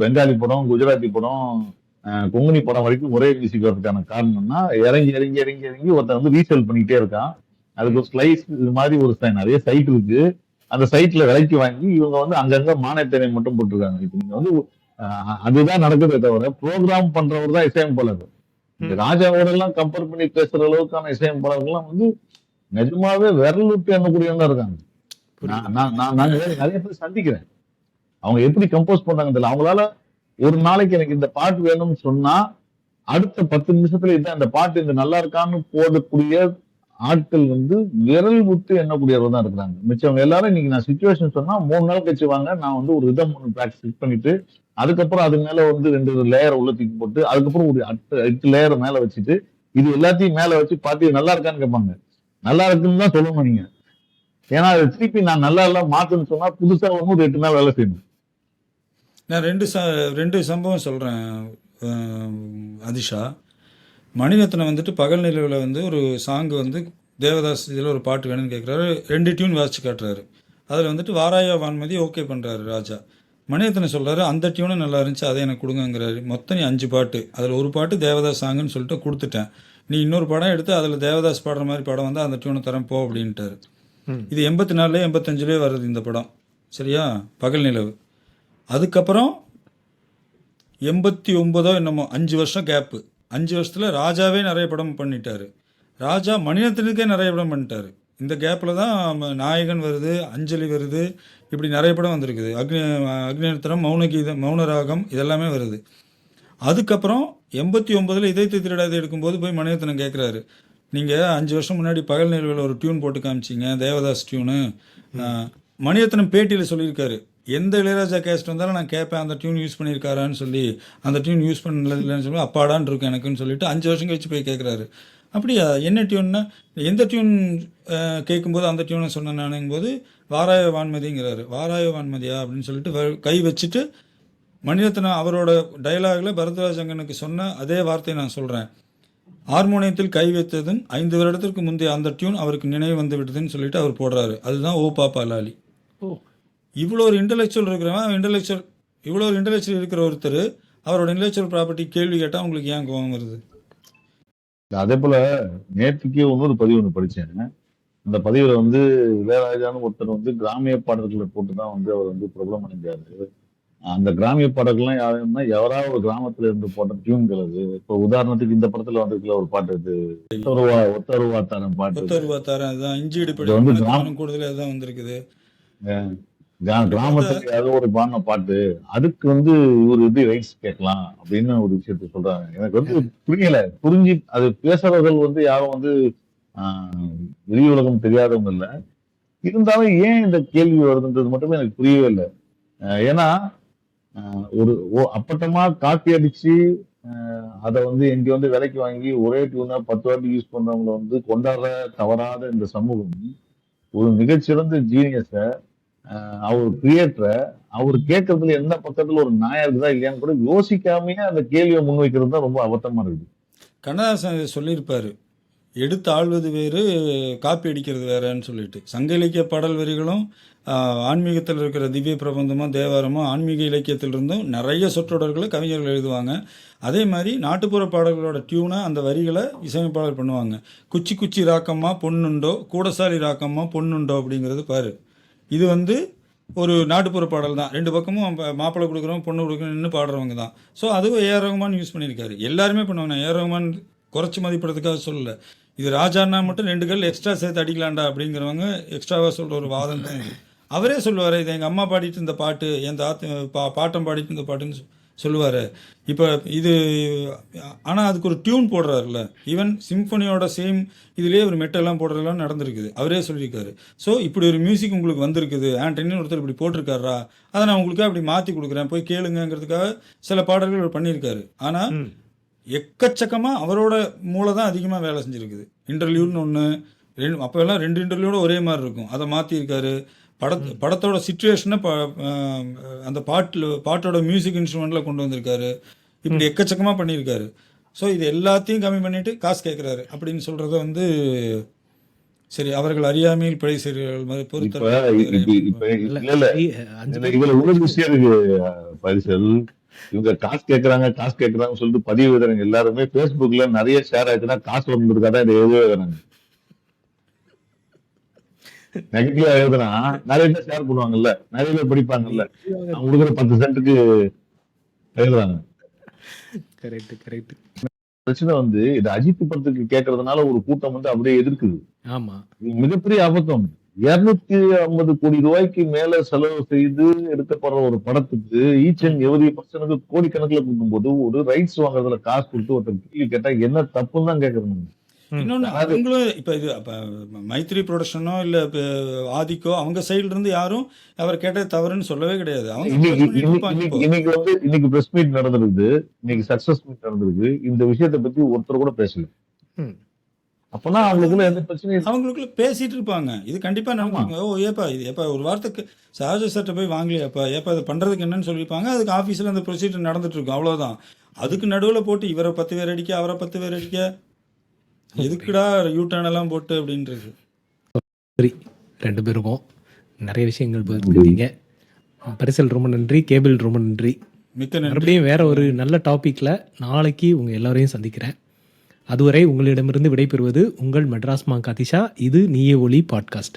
பெங்காலி படம், குஜராத்தி படம், கொங்கணி படம் வரைக்கும் ஒரே மியூசிக் வரதுக்கான காரணம்னா, இறங்கி இறங்கி இறங்கி இறங்கி ஒருத்தன் வந்து ரீசேல் பண்ணிக்கிட்டே இருக்கான். அதுக்கு ஒரு ஸ்லைஸ் இது மாதிரி ஒரு நிறைய சைட் இருக்கு. அந்த சைட்ல விலைக்கு வாங்கி இவங்க வந்து அங்கங்க மானியத்தேனை மட்டும் போட்டிருக்காங்க. இப்ப நீங்க வந்து அதுதான் நடக்குதே தவிர, ப்ரோக்ராம் பண்றவர் தான் இசையமைப்பாளர். இந்த ராஜாவோட எல்லாம் கம்பேர் பண்ணி பேசுற அளவுக்கான இசையமைப்பாளர்கள்லாம் வந்து நிஜமாவே விரல் விட்டு எண்ணக்கூடியவங்க தான் இருக்காங்க. நான் நிறைய பேர் சந்திக்கிறேன். அவங்க எப்படி கம்போஸ் பண்றாங்க தெரியல. அவங்களால ஒரு நாளைக்கு எனக்கு இந்த பாட்டு வேணும்னு சொன்னா அடுத்த 10 நிமிஷத்துல இதான் இந்த பாட்டு இந்த நல்லா இருக்கான்னு போடக்கூடிய ஆட்கள் வந்து விரல் விட்டு எண்ணக்கூடியவர்கள் தான் இருக்கிறாங்க. மிச்சவங்க எல்லாரும் இன்னைக்கு நான் சிச்சுவேஷன் சொன்னா 3 நாள் கழிச்சு வாங்க, நான் வந்து ஒரு ரிதம் ஒன்று ட்ராக் செட் பண்ணிட்டு அதுக்கப்புறம் அது மேல வந்து 2 லேயர் உள்ள தூக்கி போட்டு அதுக்கப்புறம் ஒரு 8 லேயர் மேல வச்சுட்டு இது எல்லாத்தையும் மேல வச்சு பாத்து நல்லா இருக்கான்னு கேட்பாங்க. நல்லா இருக்குன்னு தான் சொல்லணும் நீங்க. ஏன்னா அது திருப்பி நான் நல்லா எல்லாம் மாத்துன்னு சொன்னா புதுசா வந்து ஒரு 8 நாள் வேலை செய்யணும். நான் ரெண்டு சம்பவம் சொல்கிறேன் அதிஷா. மணிரத்னம் வந்துட்டு பகல் நிலவில் வந்து ஒரு சாங்கு வந்து தேவதாஸ் இதில் ஒரு பாட்டு வேணும்னு கேட்குறாரு, 2 டியூன் வாசிச்சு காட்டுறாரு. அதில் வந்துட்டு வாராயா வான்மதி ஓகே பண்ணுறாரு ராஜா. மணிரத்னம் சொல்கிறாரு அந்த டியூனும் நல்லா இருந்துச்சு, அதை எனக்கு கொடுங்கங்கிறாரு. மொத்தம் நீ 5 பாட்டு, அதில் ஒரு பாட்டு தேவதாஸ் சாங்குன்னு சொல்லிட்டு கொடுத்துட்டேன், நீ இன்னொரு படம் எடுத்து அதில் தேவதாஸ் பாடுற மாதிரி படம் வந்து அந்த டியூனை தரேன் போ அப்படின்ட்டாரு. இது 84 85 வருது இந்த படம், சரியா, பகல் நிலவு. அதுக்கப்புறம் 89 என்னமோ 5 வருஷம் கேப்பு. 5 வருஷத்தில் ராஜாவே நிறைய படம் பண்ணிட்டாரு. ராஜா மணிரத்னத்துக்கே நிறைய படம் பண்ணிட்டாரு. இந்த கேப்பில் தான் நாயகன் வருது, அஞ்சலி வருது, இப்படி நிறைய படம் வந்திருக்குது. அக்னிநேத்திரம், மௌனகீதம், மௌனராகம் இதெல்லாமே வருது. அதுக்கப்புறம் 89 இதயத்தை திருடாது எடுக்கும்போது போய் மணிரத்னம் கேட்குறாரு, நீங்கள் 5 வருஷம் முன்னாடி பகல் நிலவில் ஒரு டியூன் போட்டு காமிச்சிங்க, தேவதாஸ் டியூனு. மணிரத்னம் பேட்டியில் சொல்லியிருக்காரு, எந்த இளையராஜா கேஸ்ட் வந்தாலும் நான் கேட்பேன் அந்த டியூன் யூஸ் பண்ணியிருக்காரான்னு சொல்லி, அந்த டியூன் யூஸ் பண்ணலன்னு சொல்லி அப்பாடான் இருக்கும் எனக்குன்னு சொல்லிட்டு 5 வருஷம் கழிச்சு போய் கேட்குறாரு. அப்படியா, என்ன டியூன்னா, எந்த டியூன் கேட்கும்போது அந்த டியூனை சொன்னேன் போது வாராய வான்மதிங்கிறாரு. வாராய வான்மதியா அப்படின்னு சொல்லிட்டு கை வச்சுட்டு மணிரத்னம் அவரோட டைலாகில் பரத்வாஜ் அங்கனுக்கு சொன்ன அதே வார்த்தையை நான் சொல்கிறேன், ஹார்மோனியத்தில் கை வைத்ததும் 5 வருடத்திற்கு முந்தைய அந்த டியூன் அவருக்கு நினைவு வந்து விட்டதுன்னு சொல்லிட்டு அவர் போடுறாரு. அதுதான் ஓ பாப்பா லாலி. இவ்வளோ ஒரு இன்டலெக்சுவல் இருக்கிறவன், இவ்வளோ ஒரு இன்டலெக்சுவல் இருக்கிற ஒருத்தர் அவரோட இன்டலெக்சுவல் ப்ராப்பர்ட்டி கேள்வி கேட்டால் உங்களுக்கு ஏன் கோபம் வருது? அதே போல நேற்றுக்கே இன்னொரு பதிவு ஒன்று படிச்சேன். அந்த பதிவுல வந்து இளையராஜான்னு ஒருத்தர் வந்து கிராமிய பாடல்களை போட்டுதான் வந்து அவர் வந்து பிரபலம் அடைஞ்சாரு. அந்த கிராமிய பாடல்கள்லாம் யாருன்னா எவராவது ஒரு கிராமத்துல இருந்து போட்ட டியூன்கள் அது. இப்போ உதாரணத்துக்கு இந்த படத்துல வந்திருக்கல ஒரு பாட்டு, இது ஒத்தருவா தாரம் பாட்டு, ஒத்தருவாத்தாரன், அதுதான் இஞ்சிடு இது வந்து படி கூடுதலாக தான் வந்திருக்குது. கிராமத்துக்கு ஏதோ ஒரு பாடின பாட்டு, அதுக்கு வந்து இவர் எப்படி ரைட்ஸ் கேட்கலாம் அப்படின்னு ஒரு விஷயத்த சொல்றாங்க. எனக்கு வந்து புரியல. புரிஞ்சு அது பேசுறவர்கள் வந்து யாரும் வந்து வெளி உலகம் தெரியாதவங்க இல்ல. இருந்தாலும் ஏன் இந்த கேள்வி வருதுன்றது மட்டுமே எனக்கு புரியவே இல்லை. ஏன்னா ஒரு அப்பட்டமா காப்பி அடிச்சு அதை வந்து இங்க வந்து விலைக்கு வாங்கி ஒரே டியூனா 10 வாட்டி யூஸ் பண்றவங்களை வந்து கொண்டாடுற தவறாத இந்த சமூகம் ஒரு மிகச்சிறந்த ஜீனியஸ அவர் கிரியேட்டரை அவர் கேட்கறதுல எந்த பக்கத்துல ஒரு நியாயம் இருக்குதா இல்லையான்னு கூட யோசிக்காமயே அந்த கேள்வியை முன்வைக்கிறது தான் ரொம்ப அபத்தமா இருக்குது. கண்ணதாசன் இதை சொல்லியிருப்பாரு, எடுத்து ஆள்வது வேறு, காப்பி அடிக்கிறது வேறன்னு சொல்லிட்டு. சங்க இலக்கிய பாடல் வரிகளும் ஆன்மீகத்தில் இருக்கிற திவ்ய பிரபந்தமோ தேவாரமோ ஆன்மீக இலக்கியத்திலிருந்தும் நிறைய சொற்றொடர்களை கவிஞர்கள் எழுதுவாங்க. அதே மாதிரி நாட்டுப்புற பாடல்களோட டியூனை அந்த வரிகளை இசையமைப்பாளர் பண்ணுவாங்க. குச்சி குச்சி ராக்கம்மா பொண்ணுண்டோ, கூடசாலி ராக்கம்மா பொண்ணுண்டோ அப்படிங்கிறது பாரு. இது வந்து ஒரு நாட்டுப்புற பாடல் தான். ரெண்டு பக்கமும் மாப்பிள்ளை கொடுக்குறவங்க பொண்ணு கொடுக்குறோம் நின்று பாடுறவங்க தான். ஸோ அதுவும் ஏஆர் ரகுமான் யூஸ் பண்ணியிருக்காரு. எல்லாருமே பண்ணுவாங்க. நான் ஏஆர் ரகுமான் குறைச்சி மதிப்பிடறதுக்காக சொல்லலை. இது ராஜான்னா மட்டும் 2 கல் எக்ஸ்ட்ரா சேர்த்து அடிக்கலாண்டா அப்படிங்கிறவங்க எக்ஸ்ட்ராவாக சொல்கிற ஒரு வாதம் தான் இது. அவரே சொல்லுவார், இது எங்கள் அம்மா பாடிட்டு இருந்த பாட்டு, என் பாட்டம் பாடிட்டு இருந்த பாட்டுன்னு சொல்லுவார். இப்போ இது ஆனால் அதுக்கு ஒரு டியூன் போடுறாருல. ஈவன் சிம்ஃபனியோட சேம் இதுலேயே ஒரு மெட்டெல்லாம் போடுறதெல்லாம் நடந்திருக்குது. அவரே சொல்லியிருக்காரு. ஸோ இப்படி ஒரு மியூசிக் உங்களுக்கு வந்திருக்குது, ஆண்டனின்னு ஒருத்தர் இப்படி போட்டிருக்காரா, அதை நான் உங்களுக்கு அப்படி மாற்றி கொடுக்குறேன், போய் கேளுங்கிறதுக்காக சில பாடல்கள் அவர் பண்ணியிருக்காரு. ஆனால் எக்கச்சக்கமாக அவரோட மூளை தான் அதிகமாக வேலை செஞ்சுருக்குது. இன்டர்வியூன்னு ஒன்று, அப்போல்லாம் 2 இன்டர்வியூட ஒரே மாதிரி இருக்கும், அதை மாற்றிருக்காரு. படத்தோட சிச்சுவேஷனை அந்த பாட்டோட மியூசிக் இன்ஸ்ட்ருமெண்ட்டில் கொண்டு வந்திருக்காரு. இப்படி எக்கச்சக்கமாக பண்ணியிருக்காரு. ஸோ இது எல்லாத்தையும் கம்மி பண்ணிவிட்டு காசு கேட்குறாரு அப்படின்னு சொல்கிறத வந்து சரி, அவர்கள் அறியாமையில் பிழை செய்கிறார்கள் மாதிரி இதுல ஒரு விஷயம் இருக்கு பரிசல். இவங்க காசு கேட்கறாங்க சொல்லிட்டு பதிவு எழுதுறாங்க. எல்லாருமே பேஸ்புக்ல நிறைய ஷேர் ஆயிடுச்சுன்னா காசு வந்ததுக்காக இதை எழுதுறாங்க. நெகட்டிவா எழுதுனா நிறைய பேர் ஷேர் பண்ணுவாங்கல்ல, நிறைய பேர் படிப்பாங்கல்ல, அவங்க கொடுக்குற 10 சென்ட்டுக்கு எழுதுறாங்க. பிரச்சனை வந்து இது அஜித் படத்துக்கு கேட்கறதுனால ஒரு கூட்டம் வந்து அப்படியே எதிர்க்குது. ஆமா, மிகப்பெரிய அபத்தம். 250 கோடி ரூபாய்க்கு மேல செலவு செய்து எடுக்கப்படுற ஒரு படத்துக்கு ஈச் அண்ட் எவரி பர்சனுக்கு கோடிக்கணக்கில் கொடுக்கும் போது ஒரு ரைட்ஸ் வாங்குறதுல காசு கொடுத்து ஒருத்தர் கேள்வி கேட்டா என்ன தப்புன்னு தான் கேட்கணும். இன்னொன்று, அவங்களும் இப்போ இது இப்போ மைத்ரி ப்ரொடக்ஷனோ இல்லை ஆதிக்கோ அவங்க சைட்ல இருந்து யாரும் அவர் கேட்டது தவறுன்னு சொல்லவே கிடையாது. இன்னைக்கு பிரஸ் மீட் நடந்திருக்கு, இன்னைக்கு சக்சஸ் மீட் நடந்திருக்கு. இந்த விஷயத்தை பத்தி ஒருத்தர் கூட பேசல. அப்பனா அவங்களுக்குள்ள எந்த பிரச்சனையும் அவங்களுக்குள்ள பேசிட்டு இருப்பாங்க. இது கண்டிப்பா நடப்பாங்க. ஓ ஏப்பா இது ஏப்பா ஒரு வாரத்துக்கு சார்ஜ் சட்டை போய் வாங்கலையாப்பா, ஏப்பா இது பண்றதுக்கு என்னன்னு சொல்லியிருப்பாங்க. அதுக்கு ஆஃபீஸில் அந்த ப்ரொசீஜர் நடந்துட்டு இருக்கும், அவ்வளோதான். அதுக்கு நடுவில் போட்டு இவரை 10 பேர் அடிக்க, அவரை 10 பேர் அடிக்க, எதுக்குடா யூட்டர்ன் எல்லாம் போட்டு அப்படின்றது. சரி, 2 பேருக்கும் நிறைய விஷயங்கள் பகிர்ந்துட்டீங்க. பரிசல் ரொம்ப நன்றி, கேபிள் ரொம்ப நன்றி. மிக்க நன்றி. மறுபடியும் வேற ஒரு நல்ல டாபிக்ல நாளைக்கு உங்க எல்லாரையும் சந்திக்கிறேன். அதுவரை உங்களிடமிருந்து விடைபெறுவது உங்கள் மெட்ராஸ் மாங்காதிஷா. இது நீயே ஒளி பாட்காஸ்ட்.